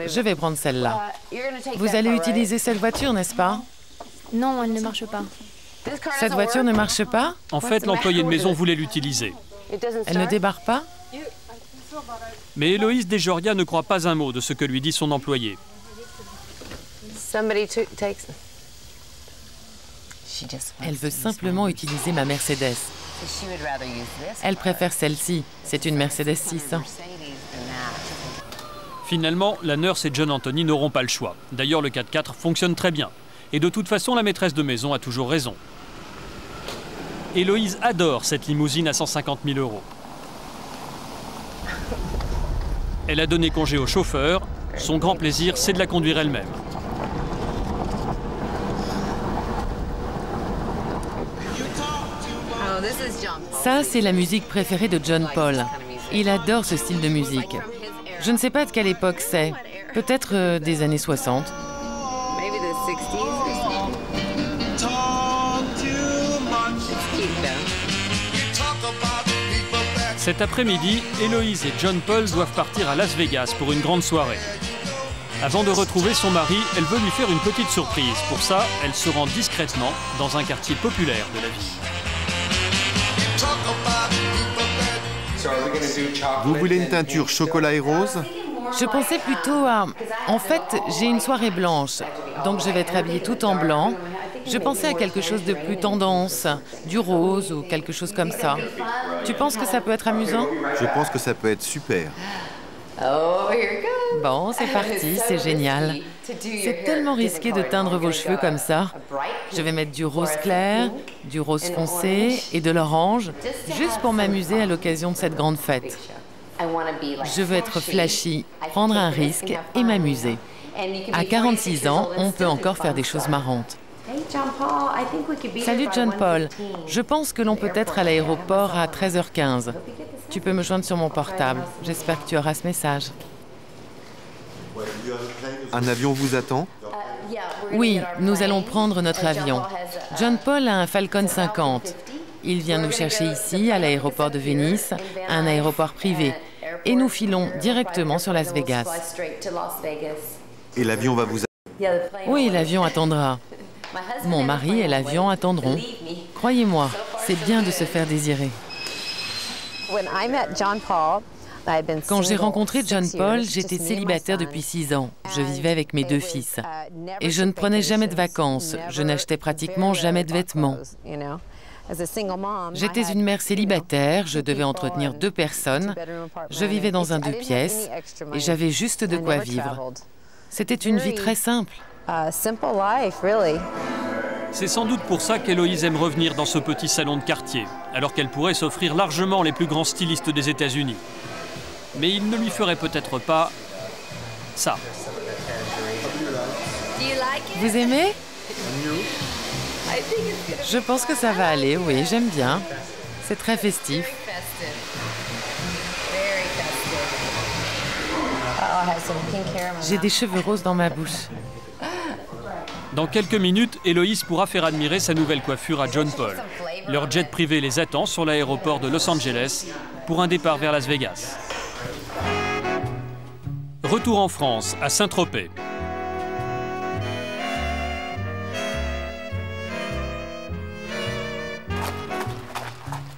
S14: Je vais prendre celle-là. Vous allez utiliser cette voiture, n'est-ce pas?
S16: Non, elle ne marche pas.
S14: Cette voiture ne marche pas?
S1: En fait, l'employé de maison voulait l'utiliser.
S14: Elle ne débarque pas?
S1: Mais Héloïse Desjoria ne croit pas un mot de ce que lui dit son employé.
S14: Elle veut simplement utiliser ma Mercedes. Elle préfère celle-ci. C'est une Mercedes 600.
S1: Finalement, la nurse et John Anthony n'auront pas le choix. D'ailleurs, le 4x4 fonctionne très bien. Et de toute façon, la maîtresse de maison a toujours raison. Héloïse adore cette limousine à 150 000 €. Elle a donné congé au chauffeur. Son grand plaisir, c'est de la conduire elle-même.
S14: Ça, c'est la musique préférée de John Paul. Il adore ce style de musique. Je ne sais pas de quelle époque c'est. Peut-être des années 60.
S1: Cet après-midi, Héloïse et John Paul doivent partir à Las Vegas pour une grande soirée. Avant de retrouver son mari, elle veut lui faire une petite surprise. Pour ça, elle se rend discrètement dans un quartier populaire de la ville.
S15: Vous voulez une teinture chocolat et rose?
S14: Je pensais plutôt à... En fait, j'ai une soirée blanche, donc je vais être habillée tout en blanc. Je pensais à quelque chose de plus tendance, du rose ou quelque chose comme ça. Tu penses que ça peut être amusant?
S15: Je pense que ça peut être super.
S14: Bon, c'est parti, c'est génial. C'est tellement risqué de teindre vos cheveux comme ça. Je vais mettre du rose clair, du rose foncé et de l'orange, juste pour m'amuser à l'occasion de cette grande fête. Je veux être flashy, prendre un risque et m'amuser. À 46 ans, on peut encore faire des choses marrantes. Salut John Paul, je pense que l'on peut être à l'aéroport à 13h15. Tu peux me joindre sur mon portable. J'espère que tu auras ce message.
S15: Un avion vous attend?
S14: Oui, nous allons prendre notre avion. John Paul a un Falcon 50. Il vient nous chercher ici, à l'aéroport de Venise, un aéroport privé. Et nous filons directement sur Las Vegas.
S15: Et l'avion va vous attendre?
S14: Oui, l'avion attendra. Mon mari et l'avion attendront. Croyez-moi, c'est bien de se faire désirer. Quand j'ai rencontré John Paul, j'étais célibataire depuis 6 ans. Je vivais avec mes 2 fils. Et je ne prenais jamais de vacances. Je n'achetais pratiquement jamais de vêtements. J'étais une mère célibataire, je devais entretenir 2 personnes. Je vivais dans un 2 pièces et j'avais juste de quoi vivre. C'était une vie très simple.
S1: C'est sans doute pour ça qu'Héloïse aime revenir dans ce petit salon de quartier, alors qu'elle pourrait s'offrir largement les plus grands stylistes des États-Unis. Mais il ne lui ferait peut-être pas ça.
S14: Vous aimez? Je pense que ça va aller, oui, j'aime bien. C'est très festif. J'ai des cheveux roses dans ma bouche.
S1: Dans quelques minutes, Héloïse pourra faire admirer sa nouvelle coiffure à John Paul. Leur jet privé les attend sur l'aéroport de Los Angeles pour un départ vers Las Vegas. Retour en France, à Saint-Tropez.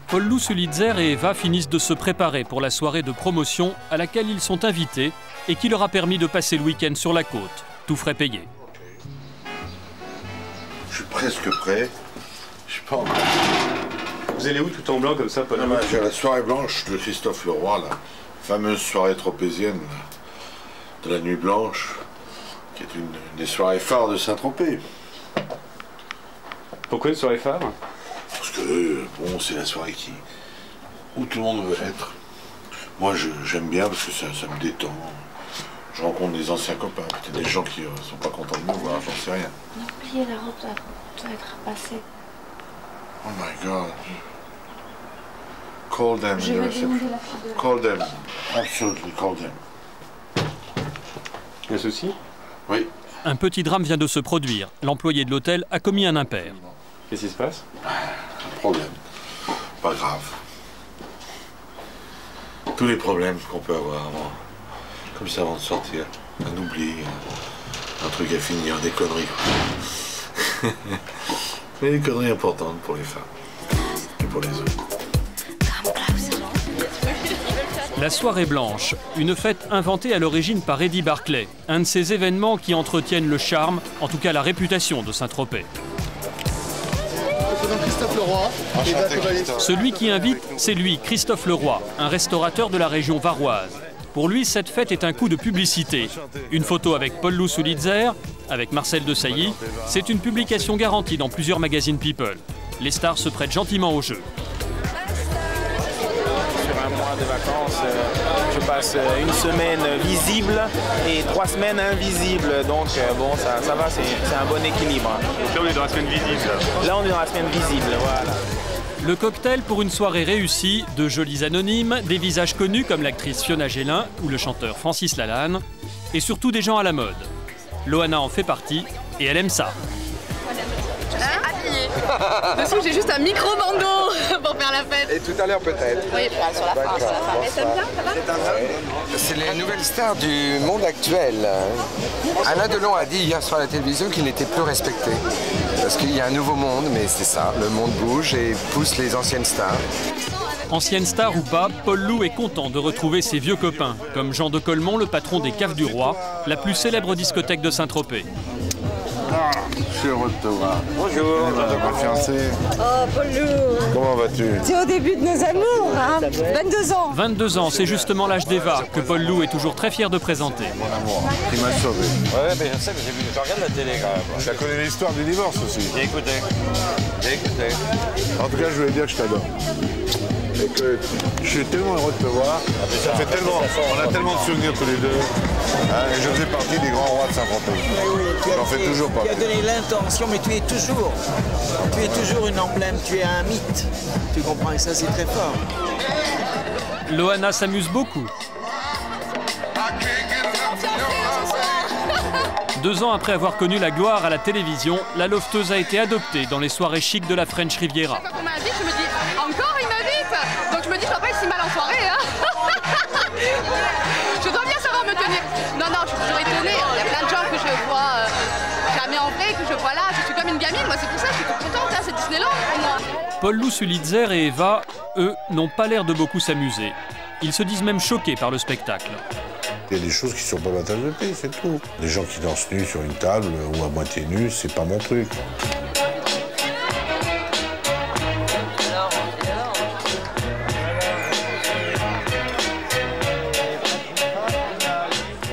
S1: Paul Lou Sulitzer et Eva finissent de se préparer pour la soirée de promotion à laquelle ils sont invités et qui leur a permis de passer le week-end sur la côte, tout frais payé.
S8: Je suis presque prêt. Je suis pas encore.
S3: Vous allez où tout en blanc comme ça, Paul?
S8: J'ai la soirée blanche de Christophe Leroy, la fameuse soirée tropézienne de la Nuit Blanche, qui est une des soirées phares de Saint-Tropez.
S3: Pourquoi une soirée phare?
S8: Parce que, bon, c'est la soirée où tout le monde veut être. Moi, j'aime bien parce que ça me détend. Je rencontre des anciens copains, peut-être des gens qui sont pas contents de me voir, j'en sais rien.
S11: N'oubliez la robe doit être passée.
S8: Oh my God. Call them.
S11: Je vais demander la fille de...
S8: Call them. Absolutely, call them.
S3: Un souci?
S8: Oui.
S1: Un petit drame vient de se produire. L'employé de l'hôtel a commis un impair.
S3: Qu'est-ce qui se passe?
S8: Un problème. Pas grave. Tous les problèmes qu'on peut avoir avant. Comme ça avant de sortir. Un oubli, un truc à finir, des conneries. Mais des conneries importantes pour les femmes. Et pour les hommes.
S1: La soirée blanche, une fête inventée à l'origine par Eddie Barclay. Un de ces événements qui entretiennent le charme, en tout cas la réputation de Saint-Tropez.
S17: présente Christophe Leroy.
S1: Celui qui invite, c'est lui, Christophe Leroy, un restaurateur de la région varoise. Pour lui, cette fête est un coup de publicité. Une photo avec Paul Lou Sulitzer, avec Marcel Desailly, c'est une publication garantie dans plusieurs magazines People. Les stars se prêtent gentiment au jeu.
S18: Sur un mois de vacances, je passe une semaine visible et 3 semaines invisibles. Donc bon, ça va, c'est un bon équilibre.
S3: Donc là, on est dans la semaine visible.
S18: Là, on est dans la semaine visible, voilà.
S1: Le cocktail pour une soirée réussie, de jolis anonymes, des visages connus comme l'actrice Fiona Gélin ou le chanteur Francis Lalanne, et surtout des gens à la mode. Loana en fait partie et elle aime ça.
S19: Dessous, j'ai juste un micro-bandeau pour faire la fête.
S4: Et tout à l'heure peut-être.
S19: Oui, sur la fin. Mais t'aimes bien, ça va?
S4: C'est les nouvelles stars du monde actuel. Alain Delon a dit hier soir à la télévision qu'il n'était plus respecté. Parce qu'il y a un nouveau monde, mais c'est ça, le monde bouge et pousse les anciennes stars.
S1: Ancienne star ou pas, Paul Lou est content de retrouver ses vieux copains, comme Jean de Colmont, le patron des Caves du Roi, la plus célèbre discothèque de Saint-Tropez.
S8: Ah, je suis heureux de te voir.
S18: Bonjour,
S8: Ma fiancée.
S20: Oh, Paul Lou.
S8: Comment vas-tu?
S20: C'est au début de nos amours, hein. 22 ans.
S1: 22 ans, c'est justement l'âge d'Eva, que Paul Lou est toujours très fier de présenter.
S8: Mon amour, qui m'a sauvé.
S18: Ouais, mais je sais, mais j'ai vu, tu regardes la télé quand même.
S8: Tu as connu l'histoire du divorce aussi?
S18: J'ai écouté.
S8: En tout cas, je voulais dire que je t'adore. Et que je suis tellement heureux de te voir. Ça fait tellement, on a tellement de souvenirs tous les deux. Hein, et je faisais partie des grands rois de Saint-Tropez. J'en fais toujours partie.
S21: Tu as donné l'intention, mais tu es toujours une emblème, tu es un mythe. Tu comprends, et ça c'est très fort.
S1: Loana s'amuse beaucoup. 2 ans après avoir connu la gloire à la télévision, la lofteuse a été adoptée dans les soirées chics de la French Riviera.
S19: Quand on m'invite, je me dis encore il m'invite. Donc je me dis je dois pas être si mal en soirée. Hein. Je dois bien savoir me tenir. Non, je suis toujours étonnée. Il y a plein de gens que je vois jamais en vrai, que je vois là. Je suis comme une gamine. Moi c'est pour ça que je suis toute contente. Hein. C'est Disneyland pour moi.
S1: Paul Lou Sulitzer et Eva, eux, n'ont pas l'air de beaucoup s'amuser. Ils se disent même choqués par le spectacle.
S8: Il y a des choses qui sont pas ma tasse de thé, c'est tout. Des gens qui dansent nus sur une table ou à moitié nus, c'est pas mon truc.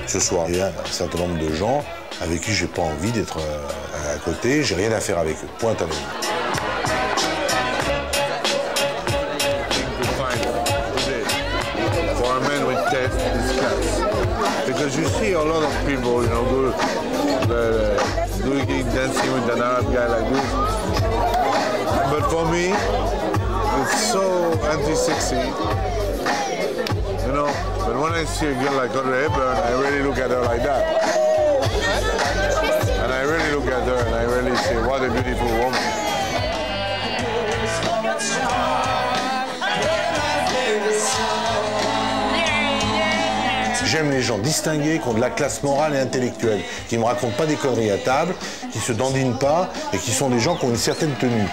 S8: Ce soir, il y a un certain nombre de gens avec qui j'ai pas envie d'être à côté, j'ai rien à faire avec eux. Point à l'heure. Because you see a lot of people, you know, doing dancing with an Arab guy like this. But for me, it's so anti-sexy, you know. But when I see a girl like Audrey Hepburn, I really look at her like that. And I really look at her and I really say, what a beautiful woman. J'aime les gens distingués, qui ont de la classe morale et intellectuelle, qui ne me racontent pas des conneries à table, qui se dandinent pas et qui sont des gens qui ont une certaine tenue.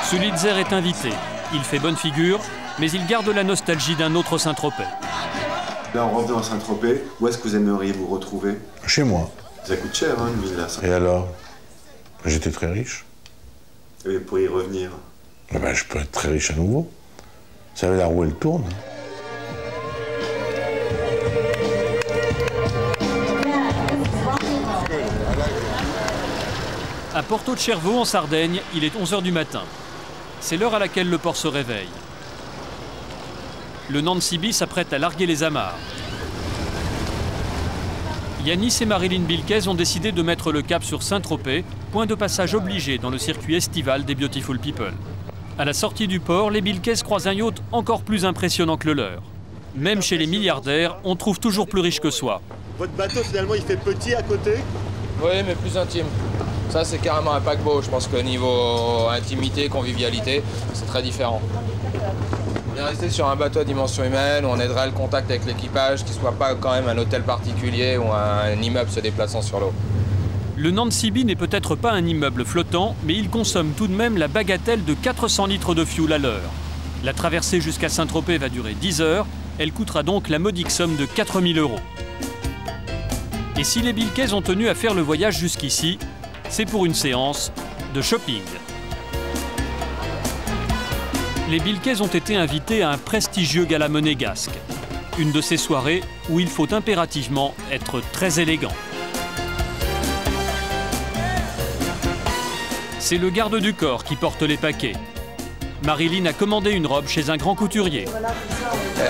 S1: Sulitzer est invité. Il fait bonne figure, mais il garde la nostalgie d'un autre Saint-Tropez.
S9: Là, on rentre dans Saint-Tropez. Où est-ce que vous aimeriez vous retrouver?
S8: Chez moi.
S9: Ça coûte cher, hein, une villa.
S8: Et alors? J'étais très riche.
S9: Et pour y revenir?
S8: Ben, je peux être très riche à nouveau. Vous savez, la roue, elle tourne.
S1: À Porto de Cervo, en Sardaigne, il est 11 h du matin. C'est l'heure à laquelle le port se réveille. Le Nancy Bee s'apprête à larguer les amarres. Yanis et Marilyn Bilkes ont décidé de mettre le cap sur Saint-Tropez, point de passage obligé dans le circuit estival des Beautiful People. À la sortie du port, les Bilkes croisent un yacht encore plus impressionnant que le leur. Même chez les milliardaires, on trouve toujours plus riche que soi.
S22: Votre bateau, finalement, il fait petit à côté?
S4: Oui, mais plus intime. Ça, c'est carrément un paquebot. Je pense qu'au niveau intimité, convivialité, c'est très différent. On est resté sur un bateau à dimension humaine où on aiderait le contact avec l'équipage, qui ne soit pas quand même un hôtel particulier ou un immeuble se déplaçant sur l'eau.
S1: Le Nancy Bee n'est peut-être pas un immeuble flottant, mais il consomme tout de même la bagatelle de 400 litres de fioul à l'heure. La traversée jusqu'à Saint-Tropez va durer 10 heures. Elle coûtera donc la modique somme de 4 000 €. Et si les Bilkes ont tenu à faire le voyage jusqu'ici, c'est pour une séance de shopping. les Bilquets ont été invités à un prestigieux gala monégasque. Une de ces soirées où il faut impérativement être très élégant. C'est le garde du corps qui porte les paquets. Marilyn a commandé une robe chez un grand couturier.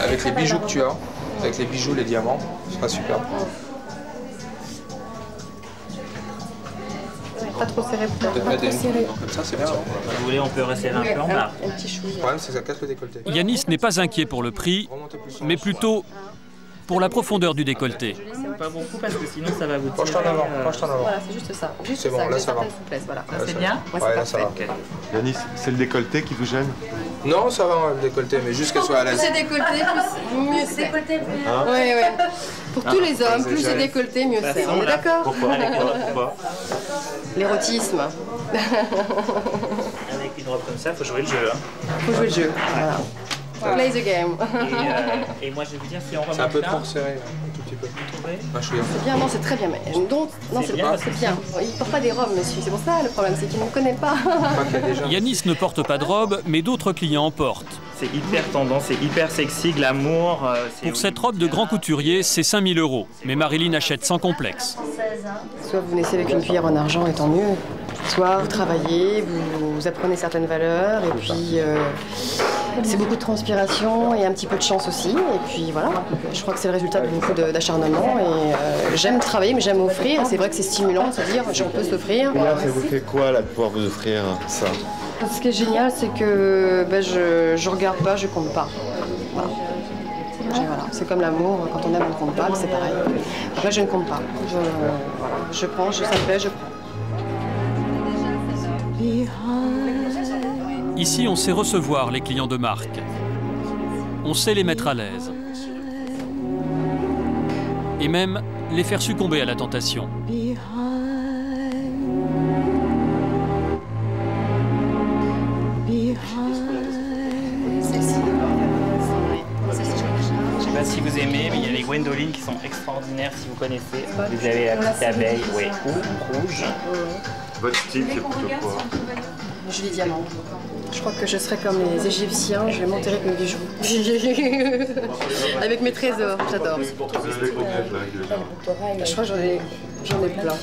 S4: Avec les bijoux que tu as, avec les bijoux, les diamants, ce sera super.
S2: Pas trop serré, peut-être. Pas trop serré.
S4: Comme ça, c'est bien.
S7: Si vous voulez, on peut resserrer un peu en bas.
S4: Le problème, c'est que ça casse le décolleté.
S1: Yanis n'est pas inquiet pour le prix, mais plutôt pour la profondeur du décolleté.
S7: Pas beaucoup parce que sinon ça va vous tirer.
S4: Penche-toi en avant, penche-toi en avant.
S2: Voilà, c'est juste ça. Juste
S4: c'est bon,
S2: ça,
S4: là ça va.
S2: Souplesse, voilà.
S7: C'est bien?
S4: Ouais, là ça va.
S22: Yanis, c'est le décolleté qui vous gêne?
S4: Non, ça va le décolleté, mais juste qu'elle soit à l'aise.
S2: Plus c'est décolleté, plus mieux c'est. Oui, oui. Pour tous les hommes, plus c'est décolleté, mieux c'est. On est d'accord?
S22: Pourquoi?
S2: L'érotisme.
S7: Avec une robe comme ça, il faut jouer le jeu.
S2: Faut jouer le jeu, voilà. Play the game.
S7: Et moi je vais vous dire, si on remonte
S4: c'est un peu
S7: là,
S4: trop serré, un tout petit peu.
S2: C'est bien, non, c'est très bien. Mais donc, non, c'est bien. Il ne porte pas des robes, monsieur. C'est pour ça le problème, c'est qu'il ne me connaît pas.
S1: Yanis ne porte pas de robe, mais d'autres clients en portent.
S7: C'est hyper tendance, c'est hyper sexy, glamour.
S1: Pour cette robe de grand couturier, c'est 5 000 €. Mais Marilyn achète sans complexe.
S2: Soit vous naissez avec une cuillère en argent, et tant mieux. Soit vous travaillez, vous apprenez certaines valeurs, et puis c'est beaucoup de transpiration et un petit peu de chance aussi. Et puis voilà, je crois que c'est le résultat de beaucoup d'acharnement. Et j'aime travailler, mais j'aime offrir. C'est vrai que c'est stimulant de se dire, on peut s'offrir.
S22: Et là, ça vous fait quoi là, de pouvoir vous offrir ça?
S2: Ce qui est génial, c'est que je regarde pas, je compte pas. Voilà. Voilà. C'est comme l'amour, quand on aime, on ne compte pas, c'est pareil. Donc là, je ne compte pas. Je prends, ça me plaît, je prends.
S1: Ici, on sait recevoir les clients de marque. On sait les mettre à l'aise. Et même les faire succomber à la tentation.
S7: Je sais pas si vous aimez, mais il y a les Gwendoline qui sont extraordinaires si vous connaissez. Vous avez la petite abeille, ouais, ou rouge.
S22: Votre style, c'est plutôt quoi?
S2: Julie Diamant. Je crois que je serai comme les Égyptiens, je vais m'enterrer avec mes bijoux. Avec mes trésors, j'adore. Je crois que j'en ai plein.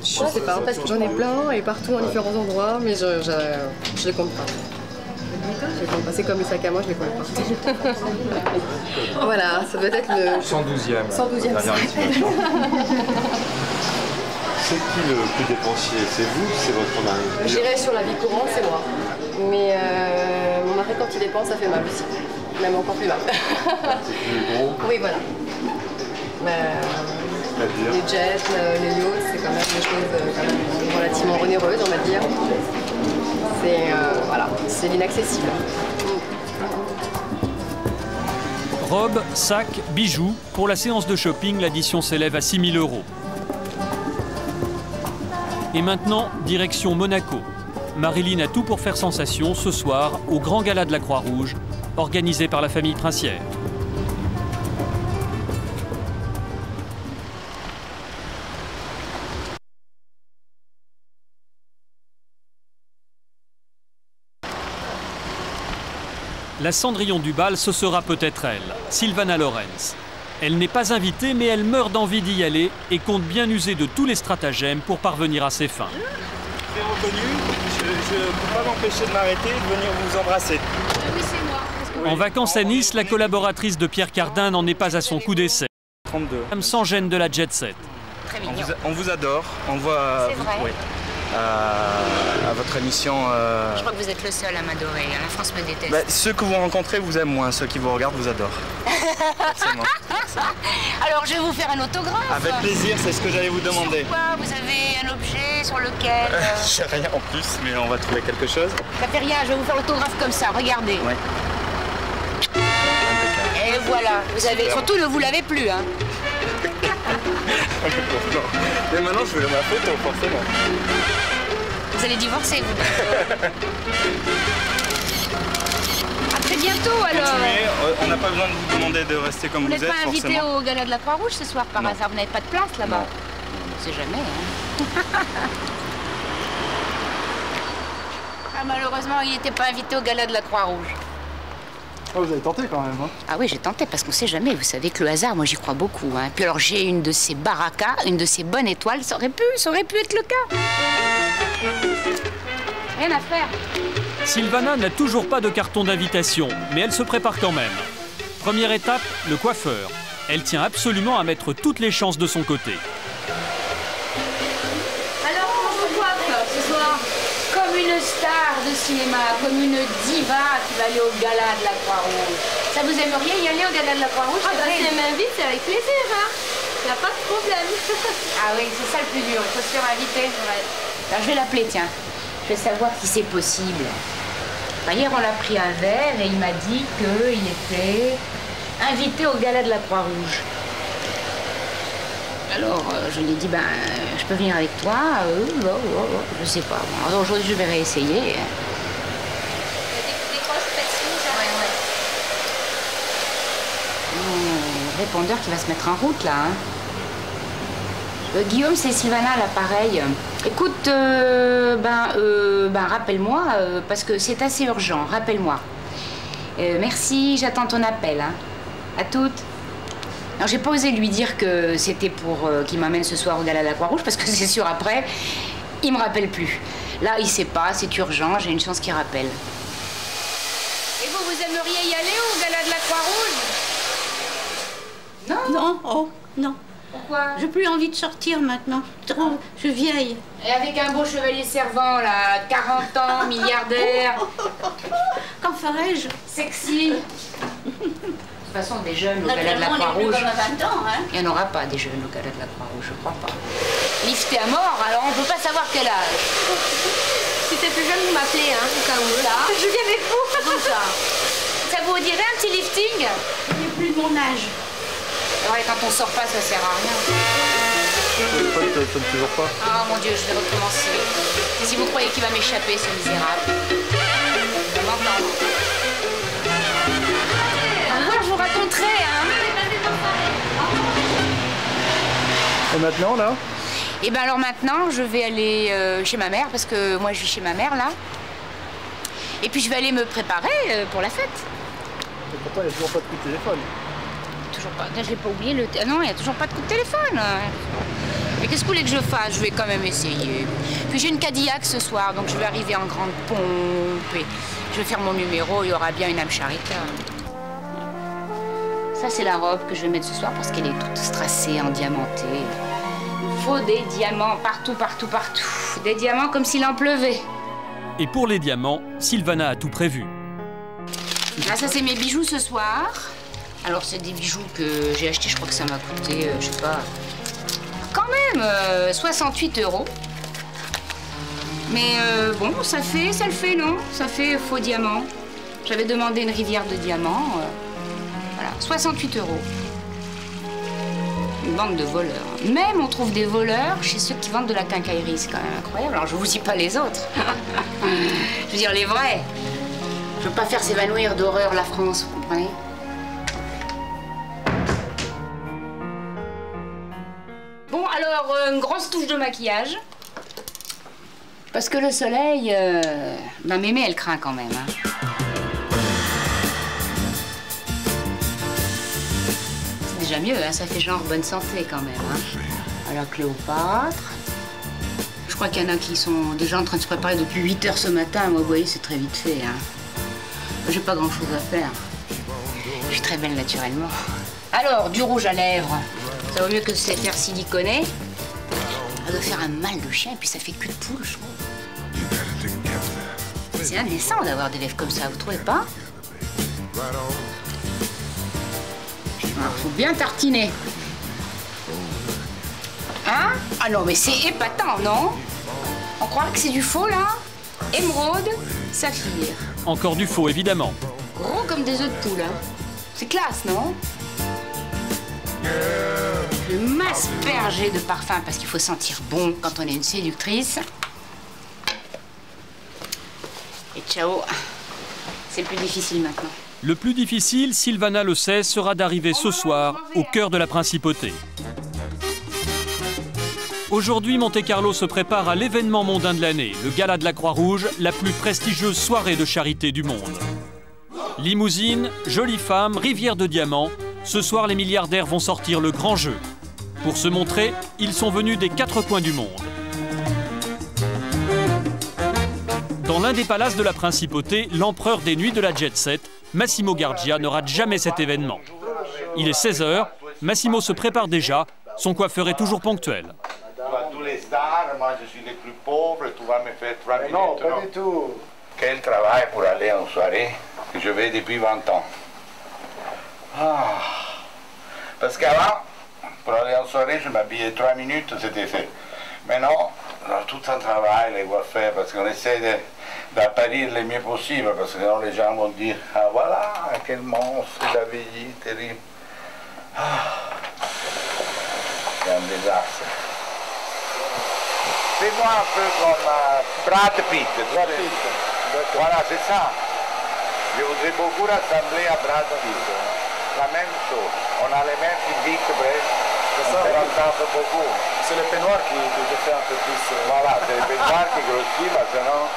S2: Je sais pas, j'en ai plein et partout en différents endroits, mais je les compte pas. Je les compte pas. C'est comme le sac à moi, je les compte pas. Voilà, ça doit être le
S4: 112e.
S2: 112e.
S22: C'est qui le plus dépensier? C'est vous ou c'est votre mari?
S2: J'irais sur la vie courante, c'est moi. Mais mon mari, quand il dépense, ça fait mal aussi. Même encore plus mal.
S22: C'est plus gros?
S2: Oui, voilà. Les jets, les yachts, c'est quand même des choses quand même relativement onéreuses, on va dire. C'est l'inaccessible.
S1: Robes, sacs, bijoux. Pour la séance de shopping, l'addition s'élève à 6 000 €. Et maintenant, direction Monaco. Marilyn a tout pour faire sensation ce soir au grand gala de la Croix-Rouge, organisé par la famille princière. La Cendrillon du bal, ce sera peut-être elle, Sylvana Lorenz. Elle n'est pas invitée, mais elle meurt d'envie d'y aller et compte bien user de tous les stratagèmes pour parvenir à ses fins.
S7: Très reconnu, je ne peux pas m'empêcher de m'arrêter et de venir vous embrasser.
S12: Oui, c'est moi.
S1: En vacances à Nice, la collaboratrice de Pierre Cardin n'en est pas à son coup d'essai.
S7: 32.
S1: Femme sans gêne de la jet set.
S7: Très mignon. On vous adore, on voit à votre émission.
S17: Je crois que vous êtes le seul à m'adorer, la France me déteste.
S7: Bah, ceux que vous rencontrez vous aiment moins, ceux qui vous regardent vous adorent. Forcément.
S17: Alors je vais vous faire un autographe.
S7: Avec plaisir, c'est ce que j'allais vous demander.
S17: Sur quoi? Vous avez un objet sur lequel
S7: J'ai rien en plus, mais on va trouver quelque chose.
S17: Ça fait rien, je vais vous faire l'autographe comme ça, regardez.
S7: Ouais.
S17: Et voilà, vous avez.
S7: Super.
S17: Surtout ne vous lavez plus, hein.
S7: Mais maintenant je veux ma photo, forcément.
S17: Vous allez divorcer, vous. À très bientôt alors.
S7: On n'a pas besoin de vous demander de rester comme vous êtes,
S17: Vous n'êtes pas invité
S7: forcément.
S17: au gala de la Croix-Rouge ce soir par hasard? Vous n'avez pas de place là-bas? On ne sait jamais, hein. Ah, malheureusement, il n'était pas invité au gala de la Croix-Rouge.
S6: Oh, vous avez tenté quand même, hein?
S17: Ah oui, j'ai tenté parce qu'on sait jamais. Vous savez que le hasard, moi, j'y crois beaucoup. Hein. Puis alors, j'ai une de ces baracas, une de ces bonnes étoiles. Ça aurait pu être le cas. Rien à faire.
S1: Sylvana n'a toujours pas de carton d'invitation, mais elle se prépare quand même. Première étape, le coiffeur. Elle tient absolument à mettre toutes les chances de son côté.
S17: Alors, comment je me coiffe ce soir? Comme une star de cinéma, comme une diva qui va aller au gala de la Croix-Rouge. Ça vous aimeriez y aller au gala de la Croix-Rouge?
S11: Ah bah si elle m'invite, c'est avec plaisir, hein. Y a pas de problème.
S17: Ah oui, c'est ça le plus dur, il faut se faire inviter. Ouais. Alors je vais l'appeler, tiens. Je vais savoir si c'est possible. Enfin, hier, on l'a pris un verre et il m'a dit qu'il était invité au gala de la Croix-Rouge. Alors, je lui ai dit, ben, je peux venir avec toi? Je sais pas. Bon, alors, aujourd'hui, je vais réessayer.
S11: Des grosses pressions, ça.
S17: Ouais. Répondeur qui va se mettre en route, là. Hein. Guillaume, c'est Sylvana, là, pareil. Écoute, rappelle-moi, parce que c'est assez urgent. Rappelle-moi. Merci, j'attends ton appel. Hein. À toutes. Alors, j'ai pas osé lui dire que c'était pour qu'il m'amène ce soir au gala de la Croix-Rouge, parce que c'est sûr, après, il me rappelle plus. Là, il sait pas, c'est urgent, j'ai une chance qu'il rappelle. Et vous aimeriez y aller au gala de la Croix-Rouge? Non.
S10: Non, oh, non.
S17: Pourquoi?
S10: J'ai plus envie de sortir maintenant. Trop, je suis vieille.
S17: Et avec un beau chevalier servant, là, 40 ans, milliardaire.
S10: Qu'en ferais-je?
S17: Sexy. De toute façon, des jeunes au gala de la Croix-Rouge. Il n'y en aura pas des jeunes au gala de la Croix-Rouge, je crois pas. Lifté à mort, alors on peut pas savoir quel âge.
S11: Si t'es plus jeune, vous m'appelez, hein, au cas où.
S17: Là.
S11: Je viens avec vous.
S17: Comme ça. Ça vous dirait un petit lifting?
S10: Je n'ai plus de mon âge.
S17: Ouais, quand on sort pas, ça sert à rien.
S6: Le téléphone toujours pas.
S17: Ah mon Dieu, je vais recommencer. Si vous croyez qu'il va m'échapper, ce misérable. Je m'entends. Je vous raconterai, hein.
S6: Et maintenant, là?
S17: Et ben alors maintenant, je vais aller chez ma mère, parce que moi je vis chez ma mère, là. Et puis je vais aller me préparer pour la fête.
S6: Et pourtant, il n'y a toujours pas de coup de téléphone.
S17: Toujours pas. Je l'ai pas oublié le. Ah non, il n'y a toujours pas de coup de téléphone. Mais qu'est-ce que vous voulez que je fasse? Je vais quand même essayer. Puis j'ai une Cadillac ce soir, donc je vais arriver en grande pompe. Et je vais faire mon numéro, il y aura bien une âme charitable. Ça, c'est la robe que je vais mettre ce soir parce qu'elle est toute strassée, endiamantée. Il faut des diamants partout, partout, partout. Des diamants comme s'il en pleuvait.
S1: Et pour les diamants, Sylvana a tout prévu.
S17: Là, ça, c'est mes bijoux ce soir. Alors, c'est des bijoux que j'ai achetés, je crois que ça m'a coûté, je sais pas, quand même 68 €. Mais bon, ça le fait, non? Ça fait faux diamants. J'avais demandé une rivière de diamants. Voilà, 68 €. Une bande de voleurs. Même on trouve des voleurs chez ceux qui vendent de la quincaillerie, c'est quand même incroyable. Alors, je vous dis pas les autres. Je veux dire les vrais. Je veux pas faire s'évanouir d'horreur la France, vous comprenez? Bon, alors, une grosse touche de maquillage. Parce que le soleil, ma mémé, elle craint quand même. Hein. C'est déjà mieux, hein, ça fait genre bonne santé quand même. Hein. Alors, Cléopâtre. Je crois qu'il y en a qui sont déjà en train de se préparer depuis 8 h ce matin. Moi, vous voyez, c'est très vite fait. Hein. J'ai pas grand-chose à faire. Je suis très belle naturellement. Alors, du rouge à lèvres. Ça vaut mieux que se faire siliconer. Ça doit faire un mal de chien et puis ça fait cul de poule, je trouve. C'est indécent d'avoir des lèvres comme ça, vous trouvez pas? Alors, faut bien tartiner. Hein? Ah non, mais c'est épatant, non? On croirait que c'est du faux, là? Émeraude, saphir.
S1: Encore du faux, évidemment.
S17: Gros comme des œufs de poule, hein? C'est classe, non? Je vais m'asperger de parfum parce qu'il faut sentir bon quand on est une séductrice. Et ciao. C'est le plus difficile maintenant.
S1: Le plus difficile, Sylvana le sait, sera d'arriver ce soir au cœur de la principauté. Aujourd'hui, Monte-Carlo se prépare à l'événement mondain de l'année, le Gala de la Croix-Rouge, la plus prestigieuse soirée de charité du monde. Limousine, jolie femme, rivière de diamants, ce soir les milliardaires vont sortir le grand jeu. Pour se montrer, ils sont venus des 4 coins du monde. Dans l'un des palaces de la principauté, l'empereur des nuits de la jet set, Massimo Gardia, ne rate jamais cet événement. Il est 16 h, Massimo se prépare déjà, son coiffeur est toujours ponctuel.
S8: Tous les stars, moi je suis le plus pauvre, tu vas me faire 3 minutes. Non, pas du tout. Quel travail pour aller en soirée que je vais depuis 20 ans. Ah. Parce qu'avant, pour aller en soirée, je m'habillais 3 minutes, c'était fait. Maintenant, tout un travail, les coiffeurs, parce qu'on essaie d'apparir le mieux possible, parce que sinon les gens vont dire « Ah voilà, quel monstre, il a vieilli, terrible. Ah. » C'est un désastre. Fais-moi un peu comme Brad Pitt. Voilà, c'est ça. Je voudrais beaucoup rassembler à Brad Pitt. La même chose. On a les mêmes physiques, on se ressemble beaucoup.
S6: C'est le peignoir qui te fait un peu plus...
S8: Voilà, c'est le peignoir qui grossit, mais sinon...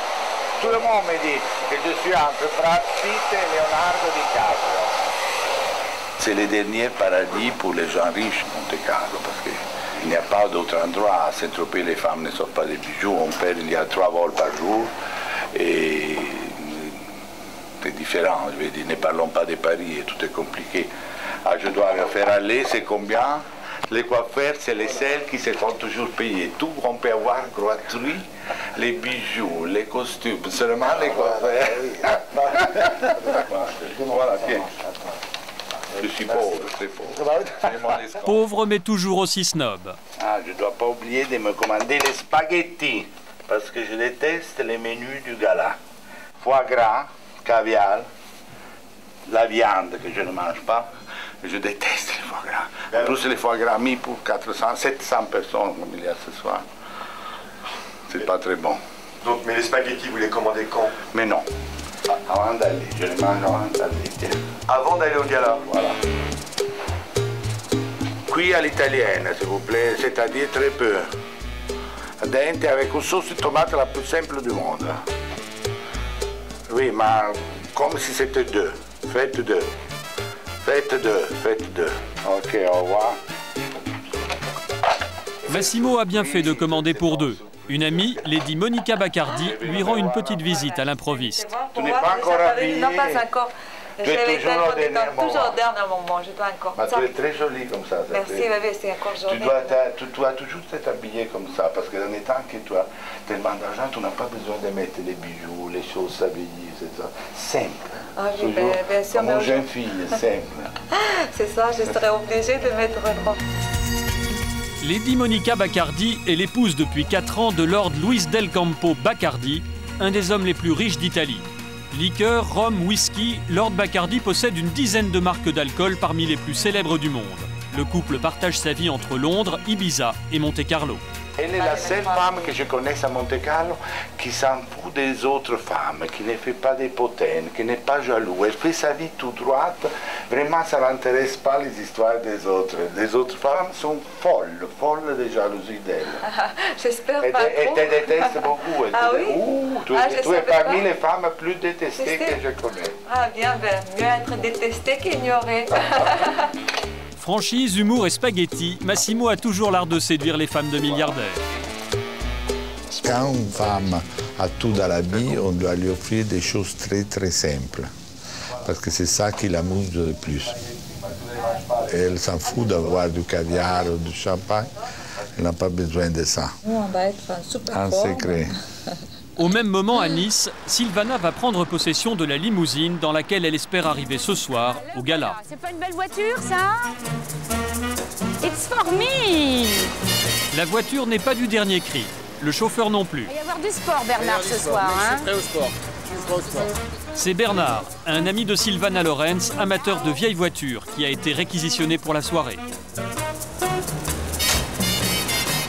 S8: Tout le monde me dit que je suis entre Brad Pitt et Leonardo DiCaprio. C'est le dernier paradis pour les gens riches, Monte Carlo, parce que... Il n'y a pas d'autre endroit. À Saint-Tropez, les femmes ne sortent pas des bijoux. On perd, il y a 3 vols par jour. Et c'est différent. Je veux dire, ne parlons pas de Paris, et tout est compliqué. Ah, je dois faire aller, c'est combien? Les coiffeurs, c'est les seuls qui se font toujours payer. Tout, on peut avoir gratuit, les bijoux, les costumes, seulement les coiffeurs. Voilà, tiens. Je suis pauvre, c'est pauvre.
S1: Pauvre mais toujours aussi snob.
S8: Ah, je ne dois pas oublier de me commander les spaghettis, parce que je déteste les menus du gala. Foie gras, caviar, la viande que je ne mange pas, je déteste les foie gras. En plus, les foie gras mis pour 400, 700 personnes comme il y a ce soir. C'est pas très bon.
S22: Donc, mais les spaghettis, vous les commandez quand?
S8: Mais non. Avant d'aller, je les mange avant d'aller, tiens.
S22: Avant d'aller au gala?
S8: Voilà. Qui à l'italienne, s'il vous plaît, c'est-à-dire très peu. Dente avec une sauce de tomate la plus simple du monde. Oui, mais comme si c'était 2. Faites 2. Faites 2, faites 2. Ok, au revoir.
S14: Massimo a bien fait de commander pour 2. Une amie, Lady Monica Baccardi, lui rend une petite visite à l'improviste.
S8: Tu n'es pas encore habillée.
S20: Non, pas encore.
S8: Tu es toujours au dernier moment.
S20: Toujours au dernier moment, je dois encore.
S8: Tu es très jolie comme ça.
S20: Merci, bébé, c'est encore jolie.
S8: Tu dois toujours t'être habillée comme ça, parce que dans les temps que tu as tellement d'argent, tu n'as pas besoin de mettre les bijoux, les choses habillées, c'est ça. Simple.
S20: Ah oui, bien sûr.
S8: Comme une jeune fille, simple.
S20: C'est ça, je serais obligée de mettre trop.
S1: Lady Monica Baccardi est l'épouse depuis 4 ans de Lord Luis del Campo Baccardi, un des hommes les plus riches d'Italie. Liqueur, rhum, whisky, Lord Baccardi possède une dizaine de marques d'alcool parmi les plus célèbres du monde. Le couple partage sa vie entre Londres, Ibiza et Monte-Carlo.
S8: Elle est la seule femme que je connaisse à Monte-Carlo qui s'en fout des autres femmes, qui ne fait pas des potènes, qui n'est pas jaloux. Elle fait sa vie tout droite. Vraiment, ça n'intéresse pas les histoires des autres. Les autres femmes sont folles de jalousie d'elle.
S20: J'espère
S8: pas. Elle te déteste beaucoup.
S20: Ah oui?
S8: Tu es parmi les femmes plus détestées que je connais.
S20: Ah bien, mieux être détestée qu'ignorée.
S1: Franchise, humour et spaghetti, Massimo a toujours l'art de séduire les femmes de milliardaires.
S5: Quand une femme a tout dans la vie, on doit lui offrir des choses très simples. Parce que c'est ça qui l'amuse le plus. Et elle s'en fout d'avoir du caviar ou du champagne. Elle n'a pas besoin de ça.
S20: Nous, on va être en super
S5: forme. En secret.
S1: Au même moment, à Nice, Silvana va prendre possession de la limousine dans laquelle elle espère arriver ce soir au gala.
S12: C'est pas une belle voiture, ça? It's for me!
S1: La voiture n'est pas du dernier cri, le chauffeur non plus.
S12: Il va y avoir du sport, Bernard, ce soir. Hein?
S6: Je suis prêt au sport.
S1: C'est Bernard, un ami de Silvana Lorenz, amateur de vieilles voitures, qui a été réquisitionné pour la soirée.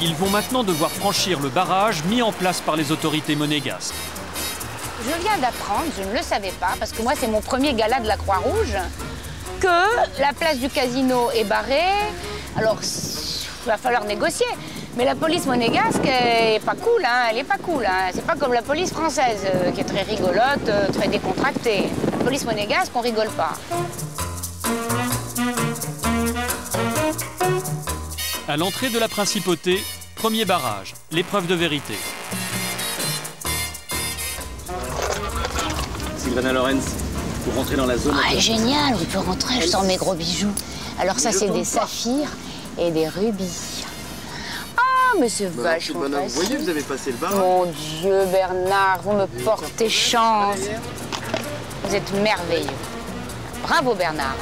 S1: Ils vont maintenant devoir franchir le barrage mis en place par les autorités monégasques.
S17: Je viens d'apprendre, je ne le savais pas, parce que moi c'est mon premier gala de la Croix-Rouge, que la place du casino est barrée. Alors, il va falloir négocier. Mais la police monégasque est pas cool, hein. Elle est pas cool. Hein. C'est pas comme la police française, qui est très rigolote, très décontractée. La police monégasque, on rigole pas.
S1: À l'entrée de la principauté, premier barrage, l'épreuve de vérité.
S13: Silvana Lorenz, pour rentrer dans la zone...
S17: Ah, génial, on peut rentrer, je sors mes gros bijoux. Alors ça, c'est des saphirs et des rubis. Ah, mais c'est vachement facile.
S13: Vous voyez, vous avez passé le barrage.
S17: Mon Dieu, Bernard, vous me portez chance. Vous êtes merveilleux. Bravo, Bernard.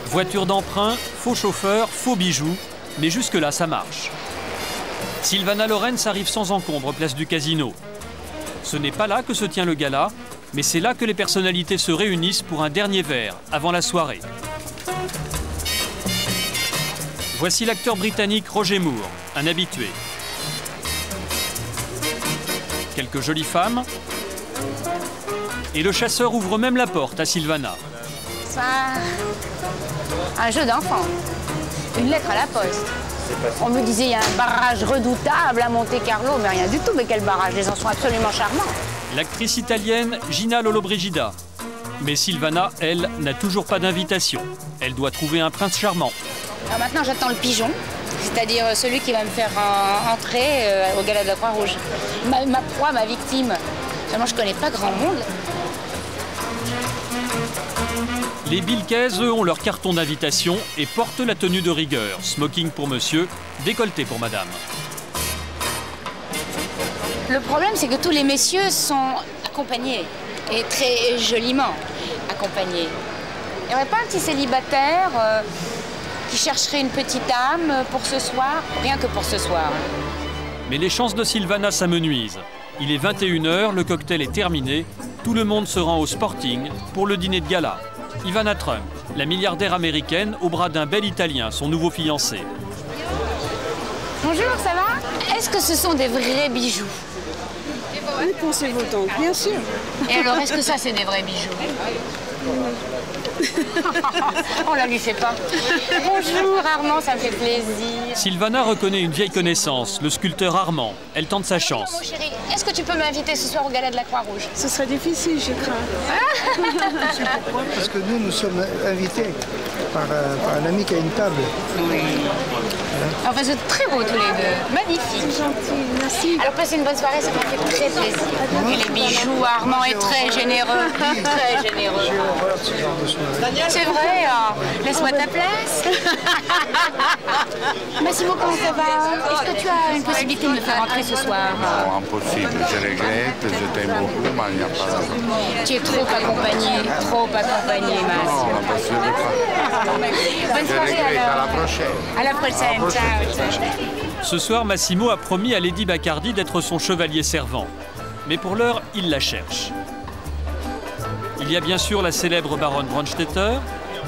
S1: Voiture d'emprunt, faux chauffeur, faux bijoux, mais jusque-là, ça marche. Silvana Lorenz arrive sans encombre, place du Casino. Ce n'est pas là que se tient le gala, mais c'est là que les personnalités se réunissent pour un dernier verre, avant la soirée. Voici l'acteur britannique Roger Moore, un habitué. Quelques jolies femmes. Et le chasseur ouvre même la porte à Silvana.
S17: Ça... Un jeu d'enfant. Une lettre à la poste. On me disait il y a un barrage redoutable à Monte-Carlo, mais rien du tout. Mais quel barrage, les gens sont absolument charmants.
S1: L'actrice italienne Gina Lollobrigida. Mais Silvana, elle, n'a toujours pas d'invitation. Elle doit trouver un prince charmant.
S17: Alors maintenant, j'attends le pigeon, c'est-à-dire celui qui va me faire entrer au gala de la Croix-Rouge. Ma proie, ma victime. Seulement, je connais pas grand monde.
S1: Les Bilkes, eux, ont leur carton d'invitation et portent la tenue de rigueur. Smoking pour monsieur, décolleté pour madame.
S17: Le problème, c'est que tous les messieurs sont accompagnés, et très joliment accompagnés. Il n'y aurait pas un petit célibataire qui chercherait une petite âme pour ce soir? Rien que pour ce soir.
S1: Mais les chances de Silvana s'amenuisent. Il est 21h, le cocktail est terminé. Tout le monde se rend au Sporting pour le dîner de gala. Ivana Trump, la milliardaire américaine, au bras d'un bel Italien, son nouveau fiancé.
S17: Bonjour, ça va? Est-ce que ce sont des vrais bijoux?
S16: Oui, pensez-vous donc, bien sûr.
S17: Et alors, est-ce que ça, c'est des vrais bijoux? On la lui fait pas. Bonjour Armand, ça me fait plaisir.
S1: Silvana reconnaît une vieille connaissance, le sculpteur Armand. Elle tente sa chance.
S17: Mon chéri, est-ce que tu peux m'inviter ce soir au gala de la Croix-Rouge?
S16: Ce serait difficile, je crains.
S23: C'est pourquoi? Parce que nous sommes invités par un ami qui a une table.
S17: Oui. Enfin, vous êtes très beaux tous les deux. Magnifique.
S16: C'est gentil, merci.
S17: Alors, passez une bonne soirée, ça m'a fait très plaisir. Et les bijoux, Armand est très généreux. Très généreux.
S23: J'ai horreur de ce genre de soirée.
S17: C'est vrai, hein. Laisse-moi ta place. Massimo, comment ça va? Est-ce que tu as une possibilité de me faire entrer ce soir?
S5: Non, impossible. Je regrette, je t'aime beaucoup, mais il n'y a pas...
S17: Tu es trop accompagné, Massimo.
S5: Non, parce que
S17: Bonne soirée alors.
S5: À la prochaine.
S17: À la prochaine, ciao.
S1: Ce soir, Massimo a promis à Lady Bacardi d'être son chevalier servant. Mais pour l'heure, il la cherche. Il y a bien sûr la célèbre baronne Brandstetter,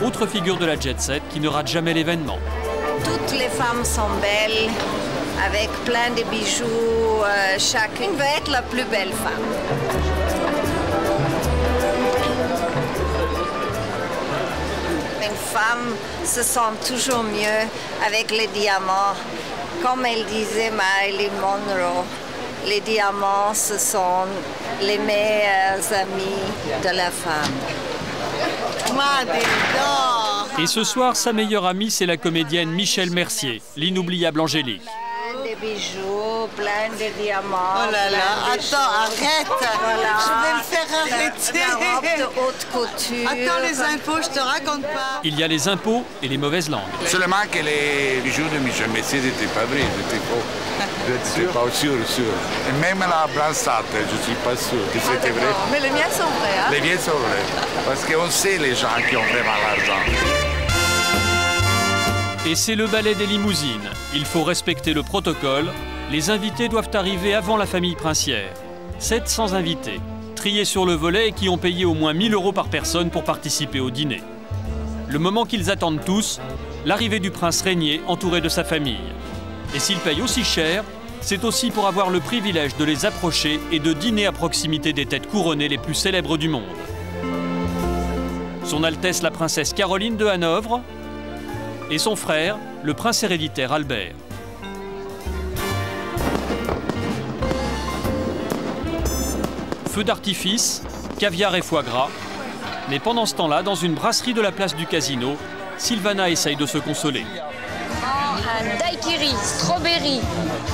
S1: autre figure de la jet-set qui ne rate jamais l'événement.
S24: Toutes les femmes sont belles, avec plein de bijoux. Chacune veut être la plus belle femme. Une femme se sent toujours mieux avec les diamants. Comme elle disait Marilyn Monroe, les diamants, ce sont les meilleurs amis de la femme.
S1: Et ce soir, sa meilleure amie, c'est la comédienne Michel Mercier, l'inoubliable Angélique.
S24: Plein de bijoux, plein de diamants.
S25: Oh là là, attends, arrête.
S24: Voilà.
S25: Je vais me faire arrêter.
S24: La robe de haute couture.
S25: Attends, les impôts, je te raconte pas.
S1: Il y a les impôts et les mauvaises langues.
S5: Seulement que les bijoux de Michel Mercier n'étaient pas vrais, c'était faux. Je ne suis pas sûr. Et même la Brandstetter, je ne suis pas sûr que c'était vrai.
S24: Mais les miens sont vrais, hein?
S5: Les miens sont vrais. Parce qu'on sait les gens qui ont vraiment l'argent.
S1: Et c'est le ballet des limousines. Il faut respecter le protocole. Les invités doivent arriver avant la famille princière. 700 invités, triés sur le volet et qui ont payé au moins 1 000 € par personne pour participer au dîner. Le moment qu'ils attendent tous, l'arrivée du prince régnier entouré de sa famille. Et s'il paye aussi cher, c'est aussi pour avoir le privilège de les approcher et de dîner à proximité des têtes couronnées les plus célèbres du monde. Son Altesse la princesse Caroline de Hanovre et son frère, le prince héréditaire Albert. Feux d'artifice, caviar et foie gras. Mais pendant ce temps-là, dans une brasserie de la place du Casino, Silvana essaye de se consoler.
S12: Daiquiri, strawberry.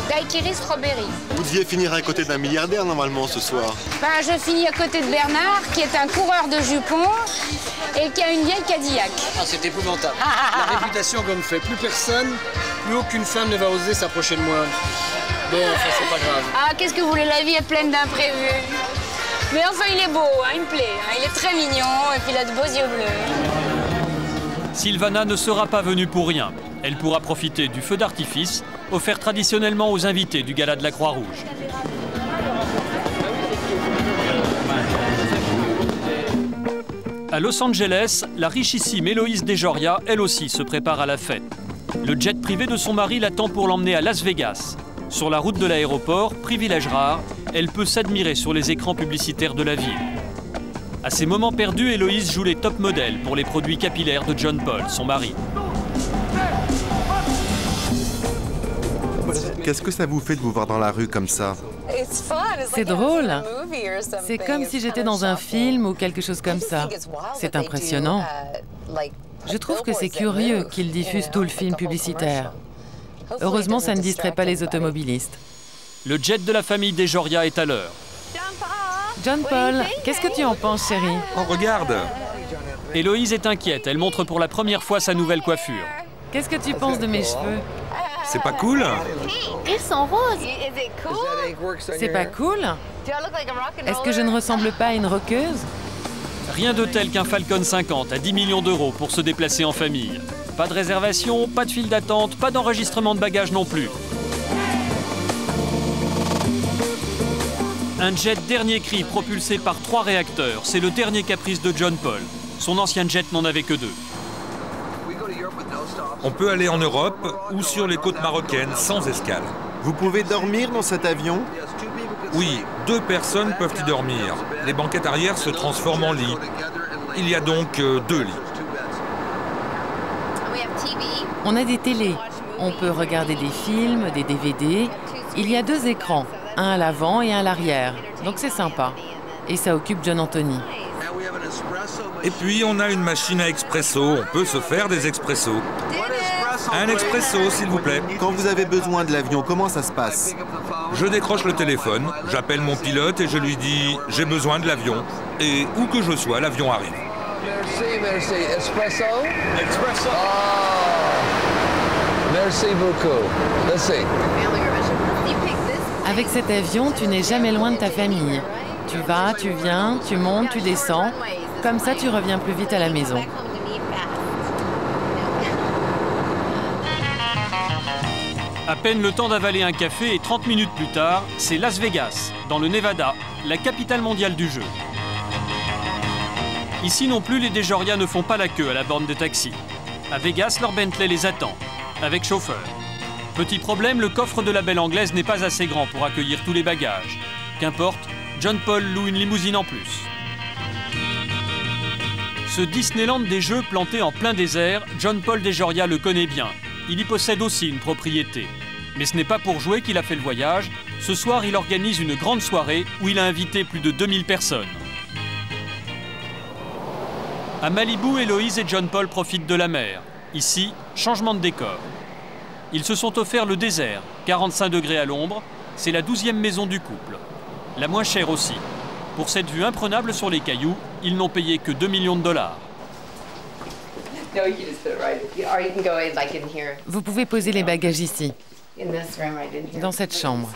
S12: Daiquiri, strawberry.
S22: Vous deviez finir à côté d'un milliardaire normalement ce soir.
S12: Ben, je finis à côté de Bernard, qui est un coureur de jupons et qui a une vieille Cadillac.
S13: Ah, c'est épouvantable. La réputation qu'on me fait. Plus personne, plus aucune femme ne va oser s'approcher de moi. Bon, ça c'est pas grave.
S12: Ah, qu'est-ce que vous voulez, la vie est pleine d'imprévus. Mais enfin, il est beau, hein, il me plaît. Hein, il est très mignon et puis il a de beaux yeux bleus.
S1: Silvana ne sera pas venue pour rien. Elle pourra profiter du feu d'artifice offert traditionnellement aux invités du gala de la Croix-Rouge. À Los Angeles, la richissime Héloïse Dejoria, elle aussi, se prépare à la fête. Le jet privé de son mari l'attend pour l'emmener à Las Vegas. Sur la route de l'aéroport, privilège rare, elle peut s'admirer sur les écrans publicitaires de la ville. À ses moments perdus, Héloïse joue les top modèles pour les produits capillaires de John Paul, son mari.
S3: Qu'est-ce que ça vous fait de vous voir dans la rue comme ça?
S14: C'est drôle. C'est comme si j'étais dans un film ou quelque chose comme ça. C'est impressionnant. Je trouve que c'est curieux qu'ils diffusent tout le film publicitaire. Heureusement, ça ne distrait pas les automobilistes.
S1: Le jet de la famille Dejoria est à l'heure.
S14: John Paul, qu'est-ce que tu en penses, chérie?
S15: Oh, regarde!
S1: Héloïse est inquiète. Elle montre pour la première fois sa nouvelle coiffure.
S14: Qu'est-ce que tu penses de mes cheveux?
S15: C'est pas cool?
S12: Ils sont roses.
S14: C'est pas cool? Est-ce que je ne ressemble pas à une rockeuse?
S1: Rien de tel qu'un Falcon 50 à 10 millions d'euros pour se déplacer en famille. Pas de réservation, pas de file d'attente, pas d'enregistrement de bagages non plus. Un jet dernier cri propulsé par 3 réacteurs, c'est le dernier caprice de John Paul. Son ancien jet n'en avait que 2.
S15: On peut aller en Europe ou sur les côtes marocaines sans escale.
S3: Vous pouvez dormir dans cet avion?
S15: Oui, 2 personnes peuvent y dormir. Les banquettes arrière se transforment en lits. Il y a donc 2 lits.
S14: On a des télés. On peut regarder des films, des DVD. Il y a 2 écrans, un à l'avant et un à l'arrière. Donc c'est sympa. Et ça occupe John Anthony.
S15: Et puis on a une machine à expresso. On peut se faire des expressos. Un expresso, s'il vous plaît.
S3: Quand vous avez besoin de l'avion, comment ça se passe?
S15: Je décroche le téléphone, j'appelle mon pilote et je lui dis « j'ai besoin de l'avion ». Et où que je sois, l'avion arrive.
S18: Merci, merci. Espresso? Espresso. Merci beaucoup. Merci.
S14: Avec cet avion, tu n'es jamais loin de ta famille. Tu vas, tu viens, tu montes, tu descends. Comme ça, tu reviens plus vite à la maison.
S1: À peine le temps d'avaler un café et 30 minutes plus tard, c'est Las Vegas, dans le Nevada, la capitale mondiale du jeu. Ici non plus, les Dejoria ne font pas la queue à la borne des taxis. À Vegas, leur Bentley les attend, avec chauffeur. Petit problème, le coffre de la belle anglaise n'est pas assez grand pour accueillir tous les bagages. Qu'importe, John Paul loue une limousine en plus. Ce Disneyland des jeux planté en plein désert, John Paul Dejoria le connaît bien. Il y possède aussi une propriété. Mais ce n'est pas pour jouer qu'il a fait le voyage. Ce soir, il organise une grande soirée où il a invité plus de 2000 personnes. À Malibu, Héloïse et John Paul profitent de la mer. Ici, changement de décor. Ils se sont offerts le désert, 45 degrés à l'ombre. C'est la 12e maison du couple. La moins chère aussi. Pour cette vue imprenable sur les cailloux, ils n'ont payé que 2 millions de dollars.
S14: Vous pouvez poser les bagages ici, dans cette chambre.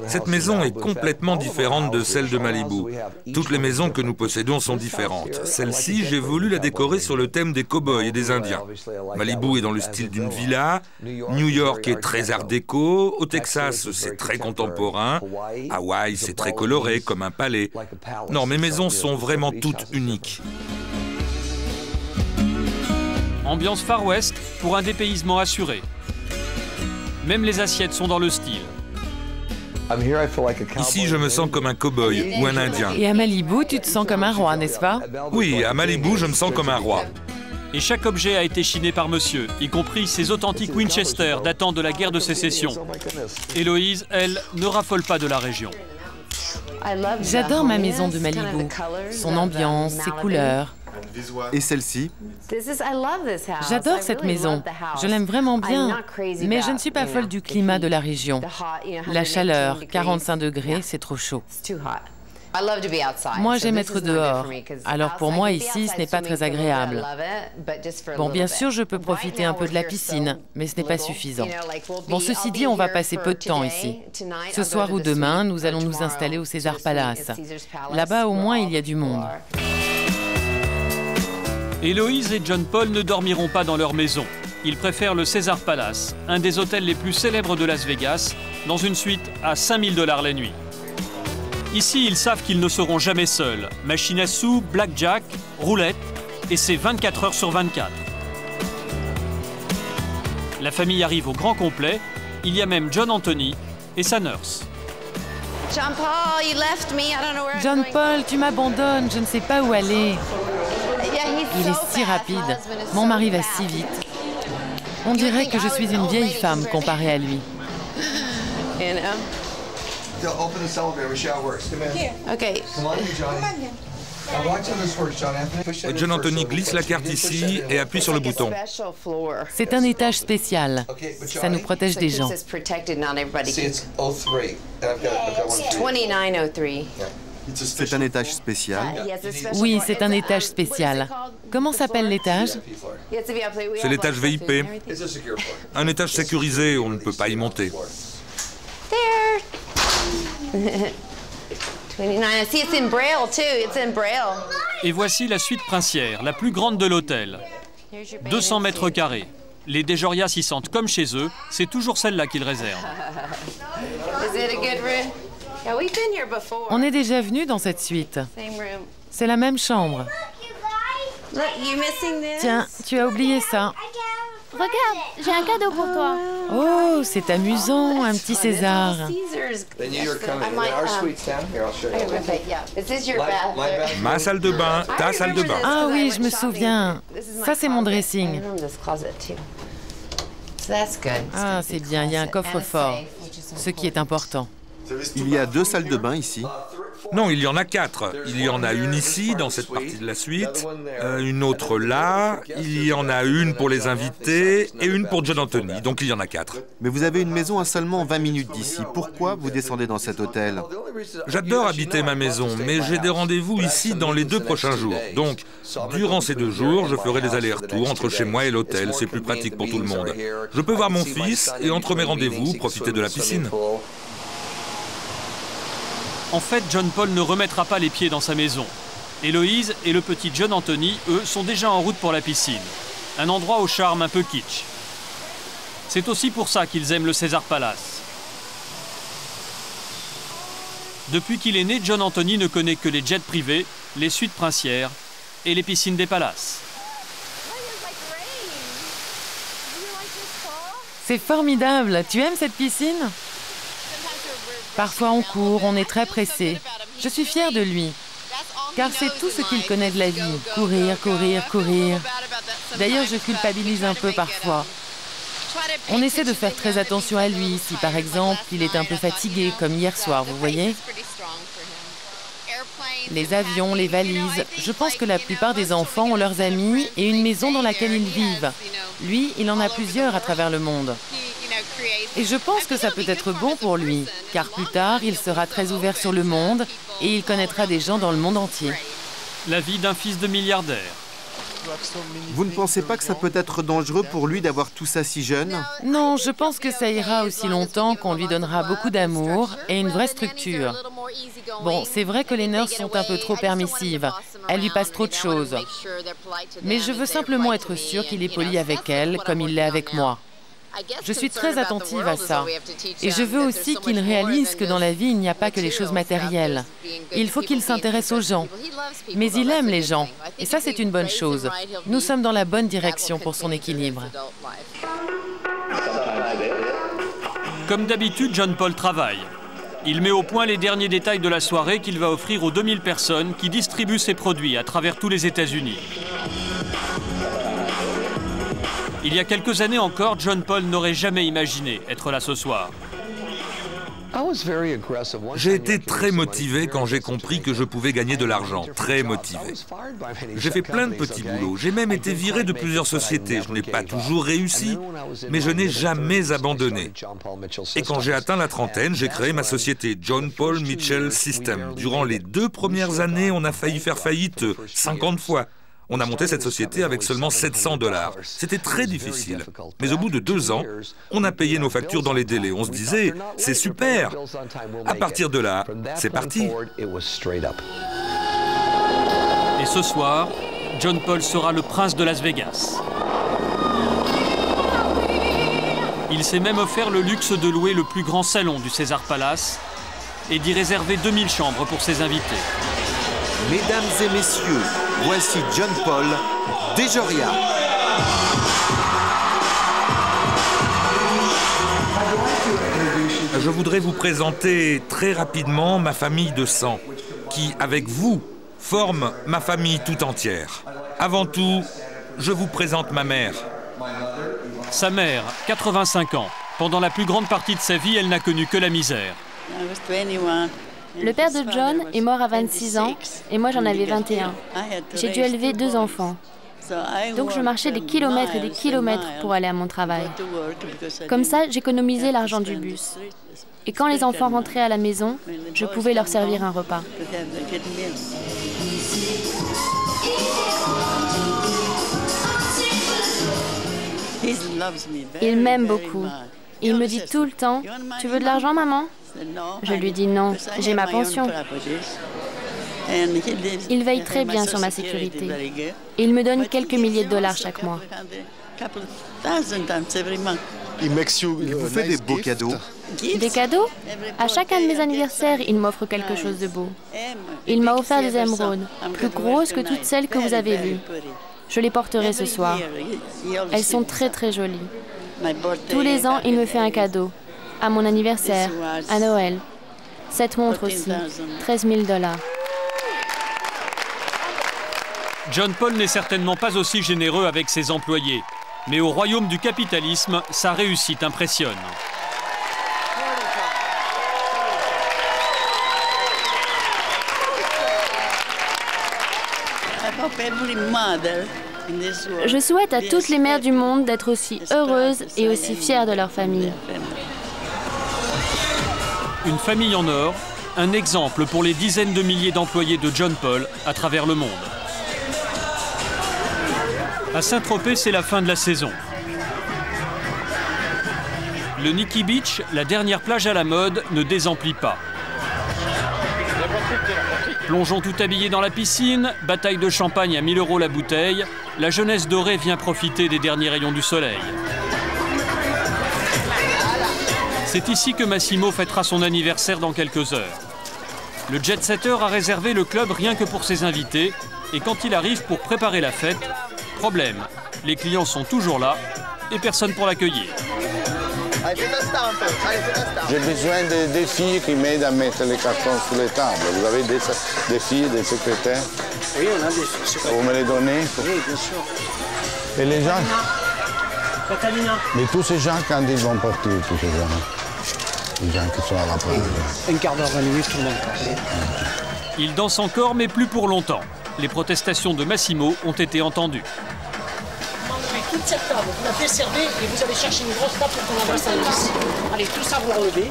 S15: Cette maison est complètement différente de celle de Malibu. Toutes les maisons que nous possédons sont différentes. Celle-ci, j'ai voulu la décorer sur le thème des cow-boys et des Indiens. Malibu est dans le style d'une villa, New York est très art déco, au Texas c'est très contemporain, Hawaï c'est très coloré comme un palais. Non, mes maisons sont vraiment toutes uniques.
S1: Ambiance Far West pour un dépaysement assuré. Même les assiettes sont dans le style.
S15: Ici, je me sens comme un cow-boy ou un Indien.
S14: Et à Malibu, tu te sens comme un roi, n'est-ce pas?
S15: Oui, à Malibu, je me sens comme un roi.
S1: Et chaque objet a été chiné par monsieur, y compris ces authentiques Winchester datant de la guerre de sécession. Héloïse, elle, ne raffole pas de la région.
S14: J'adore ma maison de Malibu, son ambiance, ses couleurs.
S3: Et celle-ci?
S14: J'adore cette maison, je l'aime vraiment bien, mais je ne suis pas folle du climat de la région. La chaleur, 45 degrés, c'est trop chaud. Moi, j'aime être dehors, alors pour moi ici, ce n'est pas très agréable. Bon, bien sûr, je peux profiter un peu de la piscine, mais ce n'est pas suffisant. Bon, ceci dit, on va passer peu de temps ici. Ce soir ou demain, nous allons nous installer au Caesars Palace. Là-bas, au moins, il y a du monde.
S1: Héloïse et John Paul ne dormiront pas dans leur maison. Ils préfèrent le Caesars Palace, un des hôtels les plus célèbres de Las Vegas, dans une suite à 5 000 $ la nuit. Ici, ils savent qu'ils ne seront jamais seuls. Machine à sous, blackjack, roulette, et c'est 24 heures sur 24. La famille arrive au grand complet. Il y a même John Anthony et sa nurse.
S14: John Paul, tu m'abandonnes, je ne sais pas où aller. Il est si rapide. Mon mari va si vite. On dirait que je suis une vieille femme comparée à lui.
S15: John Anthony glisse la carte ici et appuie sur le bouton.
S14: C'est un étage spécial. Ça nous protège des gens.
S3: C'est un étage spécial.
S14: Oui, c'est un étage spécial. Comment s'appelle l'étage?
S15: C'est l'étage VIP. Un étage sécurisé, on ne peut pas y monter.
S1: Et voici la suite princière, la plus grande de l'hôtel. 200 mètres carrés. Les Dejoria s'y sentent comme chez eux, c'est toujours celle-là qu'ils réservent.
S14: On est déjà venu dans cette suite. C'est la même chambre. Tiens, tu as oublié ça.
S10: Regarde, j'ai un cadeau pour toi.
S14: Oh, c'est amusant, un petit César.
S15: Ma salle de bain, ta salle de bain.
S14: Ah oui, je me souviens. Ça, c'est mon dressing. Ah, c'est bien, il y a un coffre-fort, ce qui est important.
S3: Il y a 2 salles de bain ici.
S15: Non, il y en a 4. Il y en a une ici, dans cette partie de la suite, une autre là, il y en a une pour les invités et une pour John Anthony, donc il y en a 4.
S3: Mais vous avez une maison à seulement 20 minutes d'ici. Pourquoi vous descendez dans cet hôtel?
S15: J'adore habiter ma maison, mais j'ai des rendez-vous ici dans les 2 prochains jours. Donc, durant ces 2 jours, je ferai des allers-retours entre chez moi et l'hôtel. C'est plus pratique pour tout le monde. Je peux voir mon fils et entre mes rendez-vous, profiter de la piscine.
S1: En fait, John Paul ne remettra pas les pieds dans sa maison. Héloïse et le petit John Anthony, eux, sont déjà en route pour la piscine. Un endroit au charme un peu kitsch. C'est aussi pour ça qu'ils aiment le Caesars Palace. Depuis qu'il est né, John Anthony ne connaît que les jets privés, les suites princières et les piscines des palaces.
S14: C'est formidable. Tu aimes cette piscine? Parfois on court, on est très pressé. Je suis fière de lui, car c'est tout ce qu'il connaît de la vie. Courir, courir, courir. D'ailleurs, je culpabilise un peu parfois. On essaie de faire très attention à lui, si par exemple, il est un peu fatigué, comme hier soir, vous voyez. Les avions, les valises. Je pense que la plupart des enfants ont leurs amis et une maison dans laquelle ils vivent. Lui, il en a plusieurs à travers le monde. Et je pense que ça peut être bon pour lui, car plus tard, il sera très ouvert sur le monde et il connaîtra des gens dans le monde entier.
S1: La vie d'un fils de milliardaire.
S3: Vous ne pensez pas que ça peut être dangereux pour lui d'avoir tout ça si jeune?
S14: Non, je pense que ça ira aussi longtemps qu'on lui donnera beaucoup d'amour et une vraie structure. Bon, c'est vrai que les nurses sont un peu trop permissives. Elles lui passent trop de choses. Mais je veux simplement être sûre qu'il est poli avec elles, comme il l'est avec moi. Je suis très attentive à ça. Et je veux aussi qu'il réalise que dans la vie, il n'y a pas que les choses matérielles. Il faut qu'il s'intéresse aux gens. Mais il aime les gens. Et ça, c'est une bonne chose. Nous sommes dans la bonne direction pour son équilibre.
S1: Comme d'habitude, John Paul travaille. Il met au point les derniers détails de la soirée qu'il va offrir aux 2000 personnes qui distribuent ses produits à travers tous les États-Unis. Il y a quelques années encore, John Paul n'aurait jamais imaginé être là ce soir.
S15: J'ai été très motivé quand j'ai compris que je pouvais gagner de l'argent, très motivé. J'ai fait plein de petits boulots, j'ai même été viré de plusieurs sociétés. Je n'ai pas toujours réussi, mais je n'ai jamais abandonné. Et quand j'ai atteint la trentaine, j'ai créé ma société John Paul Mitchell System. Durant les 2 premières années, on a failli faire faillite 50 fois. On a monté cette société avec seulement $700. C'était très difficile. Mais au bout de 2 ans, on a payé nos factures dans les délais. On se disait, c'est super. À partir de là, c'est parti.
S1: Et ce soir, John Paul sera le prince de Las Vegas. Il s'est même offert le luxe de louer le plus grand salon du Caesars Palace et d'y réserver 2000 chambres pour ses invités.
S3: Mesdames et messieurs, voici John Paul DeJoria.
S15: Je voudrais vous présenter très rapidement ma famille de sang, qui, avec vous, forme ma famille tout entière. Avant tout, je vous présente ma mère.
S1: Sa mère, 85 ans. Pendant la plus grande partie de sa vie, elle n'a connu que la misère.
S10: Le père de John est mort à 26 ans et moi j'en avais 21. J'ai dû élever 2 enfants. Donc je marchais des kilomètres et des kilomètres pour aller à mon travail. Comme ça, j'économisais l'argent du bus. Et quand les enfants rentraient à la maison, je pouvais leur servir un repas. Il m'aime beaucoup. Il me dit tout le temps, « Tu veux de l'argent, maman ?» Je lui dis non, j'ai ma pension. Il veille très bien sur ma sécurité. Il me donne quelques milliers de dollars chaque mois.
S3: Il vous fait des beaux cadeaux.
S10: Des cadeaux? À chacun de mes anniversaires, il m'offre quelque chose de beau. Il m'a offert des émeraudes, plus grosses que toutes celles que vous avez vues. Je les porterai ce soir. Elles sont très très jolies. Tous les ans, il me fait un cadeau. À mon anniversaire, à Noël. Cette montre aussi, $13 000.
S1: John Paul n'est certainement pas aussi généreux avec ses employés. Mais au royaume du capitalisme, sa réussite impressionne.
S10: Je souhaite à toutes les mères du monde d'être aussi heureuses et aussi fières de leur famille.
S1: Une famille en or, un exemple pour les dizaines de milliers d'employés de John Paul à travers le monde. À Saint-Tropez, c'est la fin de la saison. Le Nikki Beach, la dernière plage à la mode, ne désemplit pas. Plongeons tout habillés dans la piscine, bataille de champagne à 1 000 € la bouteille, la jeunesse dorée vient profiter des derniers rayons du soleil. C'est ici que Massimo fêtera son anniversaire dans quelques heures. Le jet-setter a réservé le club rien que pour ses invités, et quand il arrive pour préparer la fête, problème, les clients sont toujours là et personne pour l'accueillir.
S5: J'ai besoin des filles qui m'aident à mettre les cartons sur les tables. Vous avez des filles, des secrétaires?
S13: Oui, on a des secrétaires.
S5: Vous me les donnez?
S13: Oui, bien sûr.
S5: Et les gens?
S13: Catalina.
S5: Mais tous ces gens, quand ils vont partir, tous ces gens? Les gens qui sont à la plage.
S13: Un quart d'heure, 20 minutes, tout le monde.
S1: Il danse encore, mais plus pour longtemps. Les protestations de Massimo ont été entendues.
S13: Toute cette table, vous la desservez et vous allez chercher une grosse table pour qu'on envoie ça ici. Allez, tout ça vous relevez,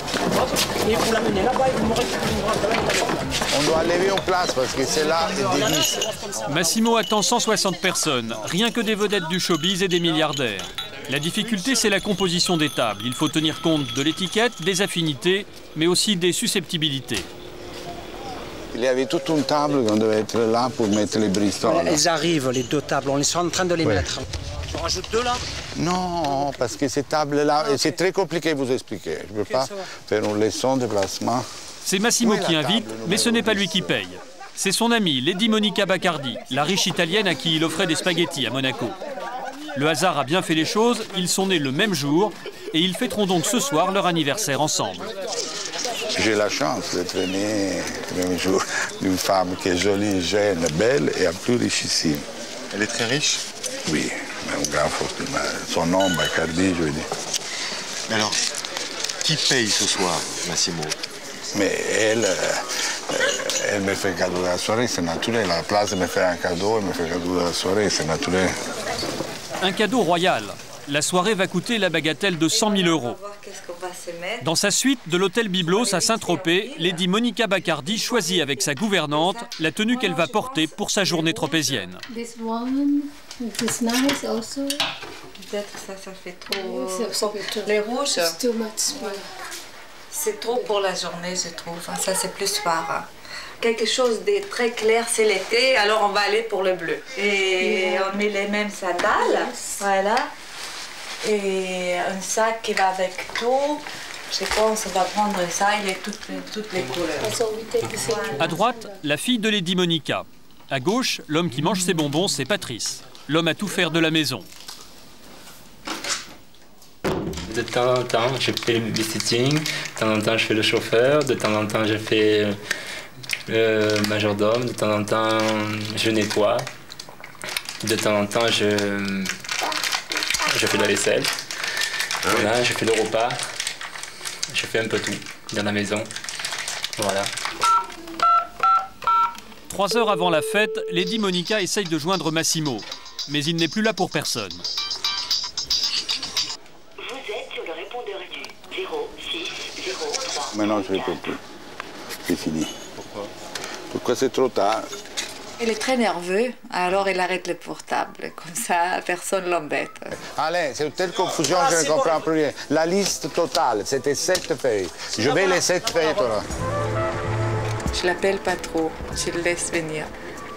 S13: et vous l'amenez là-bas et vous me récupérez une grosse table.
S5: On doit lever en place parce que c'est là des vis.
S1: Massimo attend 160 personnes, rien que des vedettes du showbiz et des milliardaires. La difficulté, c'est la composition des tables. Il faut tenir compte de l'étiquette, des affinités, mais aussi des susceptibilités.
S5: Il y avait toute une table qu'on devait être là pour mettre les bristoles.
S13: Elles arrivent, les 2 tables, on est en train de les mettre. On rajoute 2 là?
S5: Non, parce que ces tables-là, c'est très compliqué de vous expliquer. Je ne peux pas faire une leçon de placement.
S1: C'est Massimo qui invite, mais ce n'est pas lui qui paye. C'est son amie, Lady Monica Baccardi, la riche italienne à qui il offrait des spaghettis à Monaco. Le hasard a bien fait les choses, ils sont nés le même jour et ils fêteront donc ce soir leur anniversaire ensemble.
S5: J'ai la chance d'être né le même jour d'une femme qui est jolie, jeune, belle et en plus richissime.
S22: Elle est très riche?
S5: Oui, un grand fortune. Son nom, Bacardi, je veux dire.
S22: Mais alors, qui paye ce soir, Massimo?
S5: Mais elle me fait cadeau de la soirée, c'est naturel. La place me fait un cadeau, elle me fait cadeau de la soirée, c'est naturel.
S1: Un cadeau royal. La soirée va coûter la bagatelle de 100 000 €. Dans sa suite de l'hôtel Byblos à Saint-Tropez, Lady Monica Bacardi choisit avec sa gouvernante la tenue qu'elle va porter pour sa journée tropézienne.
S20: Peut-être ça fait trop. Les rouges, c'est trop pour la journée, je trouve. Ça, c'est plus soir. Quelque chose de très clair, c'est l'été, alors on va aller pour le bleu. Et on met les mêmes sandales, voilà. Et un sac qui va avec tout. Je pense qu'on va prendre ça, il est toutes les couleurs.
S1: À droite, la fille de Lady Monica. À gauche, l'homme qui mange ses bonbons, c'est Patrice. L'homme à tout faire de la maison.
S7: De temps en temps, je fais le babysitting, de temps en temps, je fais le chauffeur, de temps en temps, je fais le majordome, de temps en temps, je nettoie, de temps en temps, je fais la vaisselle, voilà, je fais le repas, je fais un peu tout dans la maison, voilà.
S1: 3 heures avant la fête, Lady Monica essaye de joindre Massimo, mais il n'est plus là pour personne.
S2: Vous êtes sur le répondeur du 0603.
S5: Maintenant, je ne peux plus. C'est fini.
S22: Pourquoi?
S5: Pourquoi c'est trop tard?
S20: Il est très nerveux, alors il arrête le portable. Comme ça, personne ne l'embête.
S5: Allez, c'est une telle confusion, je ne comprends plus rien. La liste totale, c'était 7 feuilles. Je vais les 7 feuilles, toi.
S20: Je l'appelle pas trop, je le laisse venir.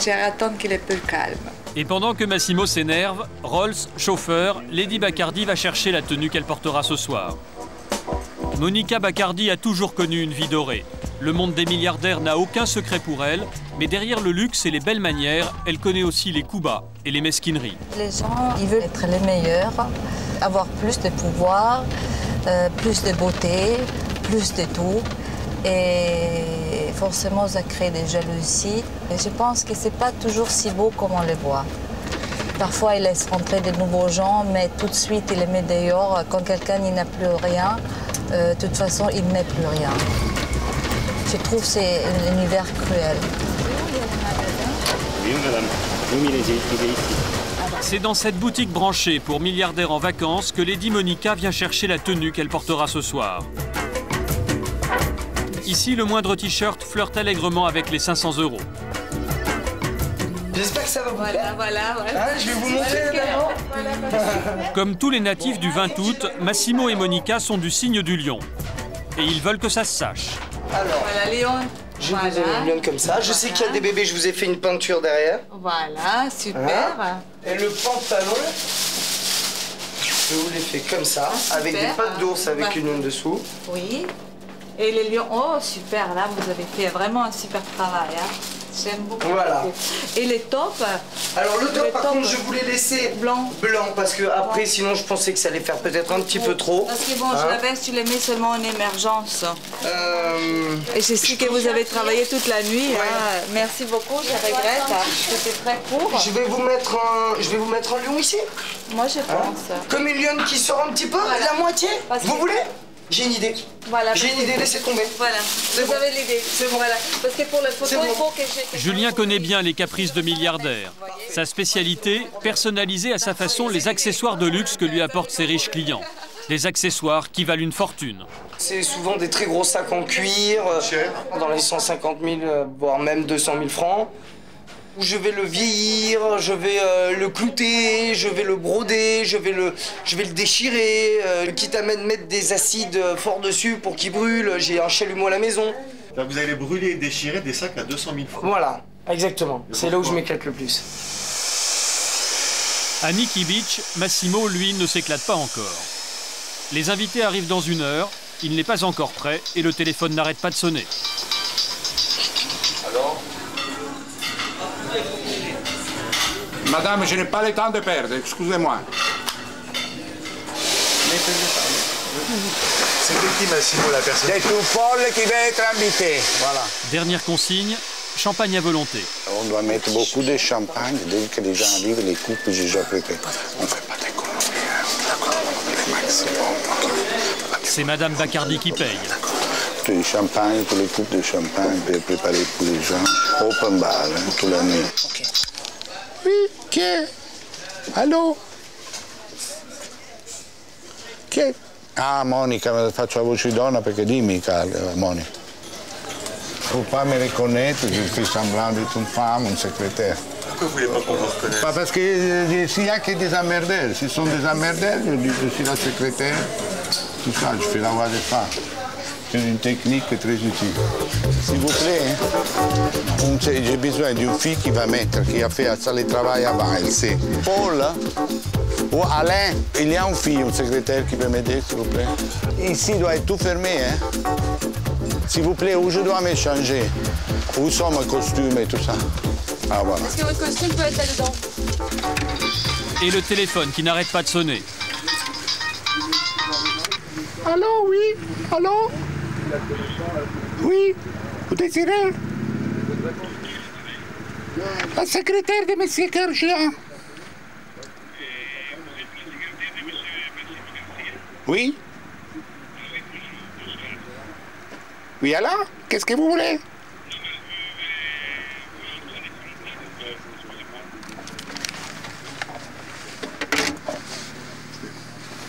S20: J'attends qu'il est peu calme.
S1: Et pendant que Massimo s'énerve, Rolls, chauffeur, Lady Bacardi va chercher la tenue qu'elle portera ce soir. Monica Bacardi a toujours connu une vie dorée. Le monde des milliardaires n'a aucun secret pour elle, mais derrière le luxe et les belles manières, elle connaît aussi les coups bas et les mesquineries.
S24: Les gens, ils veulent être les meilleurs, avoir plus de pouvoir, plus de beauté, plus de tout. Et forcément, ça crée des jalousies. Et je pense que c'est pas toujours si beau comme on le voit. Parfois, il laisse rentrer de nouveaux gens, mais tout de suite, il les met dehors. Quand quelqu'un n'a plus rien, de toute façon, il ne met plus rien. Je trouve que c'est un univers cruel.
S7: Oui, madame. Oui, il est ici.
S1: C'est dans cette boutique branchée pour milliardaires en vacances que Lady Monica vient chercher la tenue qu'elle portera ce soir. Ici, le moindre t-shirt flirte allègrement avec les 500 €.
S3: J'espère que ça va vous plaire.
S20: Voilà.
S3: Ah, je vais vous montrer d'abord.
S1: Comme tous les natifs du 20 août, Massimo et Monica sont du signe du lion. Et ils veulent que ça se sache.
S3: Alors,
S20: Voilà, Léon.
S3: je vais vous donner une lion comme ça. Je sais qu'il y a des bébés, je vous ai fait une peinture derrière.
S20: Voilà, super.
S3: Voilà. Et le pantalon, je vous l'ai fait comme ça, avec des pattes d'ours avec une lion dessous.
S20: Oui. Et les lions, oh super, là vous avez fait vraiment un super travail. Hein. J'aime beaucoup.
S3: Voilà.
S20: Et les tops?
S3: Alors le top, par contre, je voulais laisser blanc parce que après, sinon, je pensais que ça allait faire peut-être un petit peu trop.
S20: Parce que bon, je la veste, tu les mets seulement en émergence. Et je sais que vous avez travaillé toute la nuit.
S3: Ouais.
S20: Hein. Merci beaucoup, je regrette. C'était très court.
S3: Je vais vous mettre un lion ici.
S20: Moi, je pense.
S3: Comme une lionne qui sort un petit peu, la moitié. Vous voulez? J'ai une idée.
S20: Voilà.
S3: J'ai une idée, laissez tomber.
S20: Voilà, vous avez l'idée. C'est bon. Voilà. Parce que pour la photo, il faut que j'ai...
S1: Julien connaît bien les caprices de milliardaires. Sa spécialité, personnaliser à sa façon les accessoires de luxe que lui apportent ses riches clients. Des accessoires qui valent une fortune.
S3: C'est souvent des très gros sacs en cuir, dans les 150 000, voire même 200 000 francs. Je vais le vieillir, je vais le clouter, je vais le broder, je vais le déchirer, quitte à mettre des acides forts dessus pour qu'il brûle. J'ai un chalumeau à la maison.
S22: Là, vous allez brûler et déchirer des sacs à 200 000 francs.
S3: Voilà, exactement. C'est là où je m'éclate le plus.
S1: À Nikki Beach, Massimo, lui, ne s'éclate pas encore. Les invités arrivent dans 1 heure, il n'est pas encore prêt et le téléphone n'arrête pas de sonner.
S5: Alors? Madame, je n'ai pas le temps de perdre, excusez-moi.
S22: C'est de qui, Massimo, la personne?
S5: C'est une folle qui va être invitée. Voilà.
S1: Dernière consigne, champagne à volonté.
S5: On doit mettre beaucoup de champagne. Dès que les gens arrivent, les coupes, j'ai déjà prêté. On fait pas.
S1: C'est Madame Bacardi qui paye.
S5: Du champagne, pour les coupes de champagne, pour préparer pour les gens. Open bar, toute la nuit. Oui, chi è? Allô? Chi è? Ah, Monica, faccio la voce di donna perché dimmi, Monica. Faut pas me reconnaître, je fais semblant d'être une femme, une secrétaire.
S22: Pourquoi vous voulez pas qu'on vous reconnaisse?
S5: Parce que s'il y a que des emmerdeurs, s'ils sont des emmerdeurs, je suis la secrétaire, tout ça, je fais la voix des femmes. C'est une technique très utile. S'il vous plaît, j'ai besoin d'une fille qui va mettre, qui a fait ça le travail avant, elle sait. Paul ou Alain, il y a une fille, une secrétaire qui peut m'aider, s'il vous plaît. Ici doit être tout fermé, hein. S'il vous plaît, où je dois me changer? Où sont mes costumes et tout ça? Ah, voilà.
S12: Est-ce que votre costume peut être là-dedans?
S1: Et le téléphone qui n'arrête pas de sonner.
S5: Allô, oui? Allô? Oui? Vous désirez? La secrétaire de M. Garcia. Oui? Oui, alors? Qu'est-ce que vous voulez?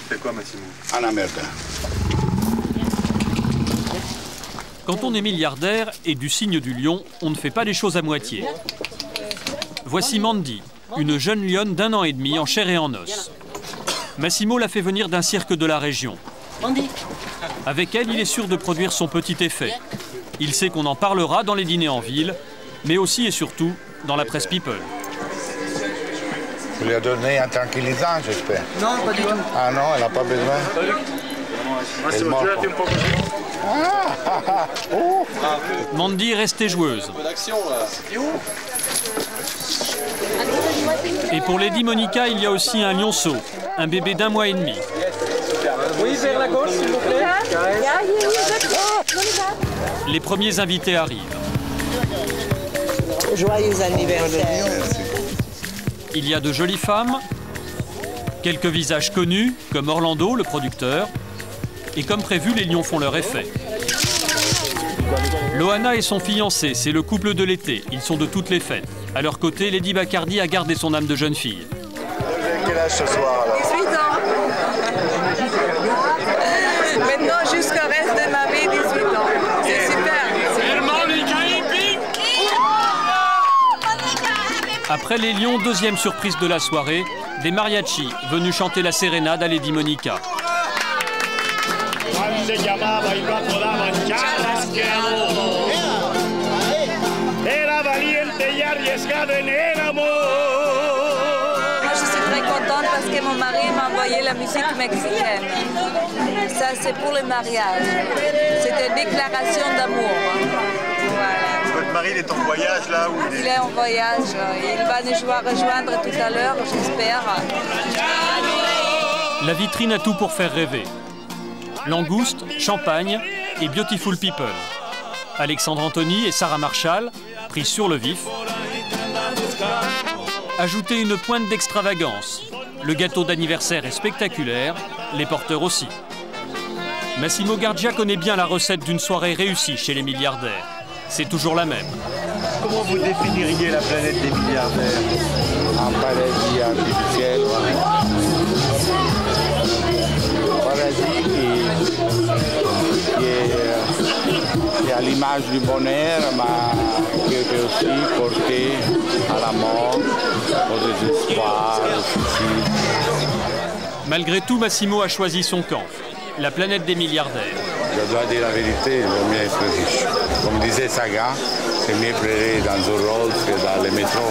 S22: C'est quoi, Massimo?
S5: Una merda.
S1: Quand on est milliardaire et du signe du lion, on ne fait pas les choses à moitié. Voici Mandy, une jeune lionne d'1 an et demi en chair et en os. Massimo l'a fait venir d'un cirque de la région. Avec elle, il est sûr de produire son petit effet. Il sait qu'on en parlera dans les dîners en ville, mais aussi et surtout dans la presse people.
S5: Vous lui avez donné un tranquillisant, j'espère?
S6: Non, pas du tout.
S5: Ah non, elle n'a pas besoin? Elle mord pas.
S1: Mandy est restée joueuse. Et pour Lady Monica, il y a aussi un lionceau, un bébé d'1 mois et demi.
S6: Oui, vers la gauche, s'il vous plaît.
S1: Les premiers invités arrivent.
S25: Joyeux anniversaire.
S1: Il y a de jolies femmes, quelques visages connus, comme Orlando, le producteur, et comme prévu, les lions font leur effet. Loana et son fiancé, c'est le couple de l'été, ils sont de toutes les fêtes. À leur côté, Lady Bacardi a gardé son âme de jeune fille.
S22: Quel âge ce soir, alors?
S20: 18 ans. Maintenant, jusqu'au reste de ma vie, 18 ans. C'est super.
S1: Après les lions, deuxième surprise de la soirée, des mariachis venus chanter la sérénade à Lady Monica.
S20: Moi, je suis très contente parce que mon mari m'a envoyé la musique mexicaine. Ça, c'est pour le mariage. C'est une déclaration d'amour. Voilà.
S22: Votre mari, il est en voyage, là? Ou
S20: il est en voyage. Il va nous rejoindre tout à l'heure, j'espère.
S1: La vitrine a tout pour faire rêver. Langoustes, champagne et beautiful people. Alexandre Anthony et Sarah Marshall, pris sur le vif. Ajoutez une pointe d'extravagance. Le gâteau d'anniversaire est spectaculaire, les porteurs aussi. Massimo Garcia connaît bien la recette d'une soirée réussie chez les milliardaires. C'est toujours la même.
S22: Comment vous définiriez la planète des milliardaires?
S5: Un paradis artificiel. Un paradis qui est à l'image du bonheur, mais qui peut aussi porter à la mort, au désespoir, au suicide.
S1: Malgré tout, Massimo a choisi son camp, la planète des milliardaires.
S5: Je dois dire la vérité, j'aime bien être riche. Comme disait Saga, c'est mieux pleurer dans un rôle que dans le métro.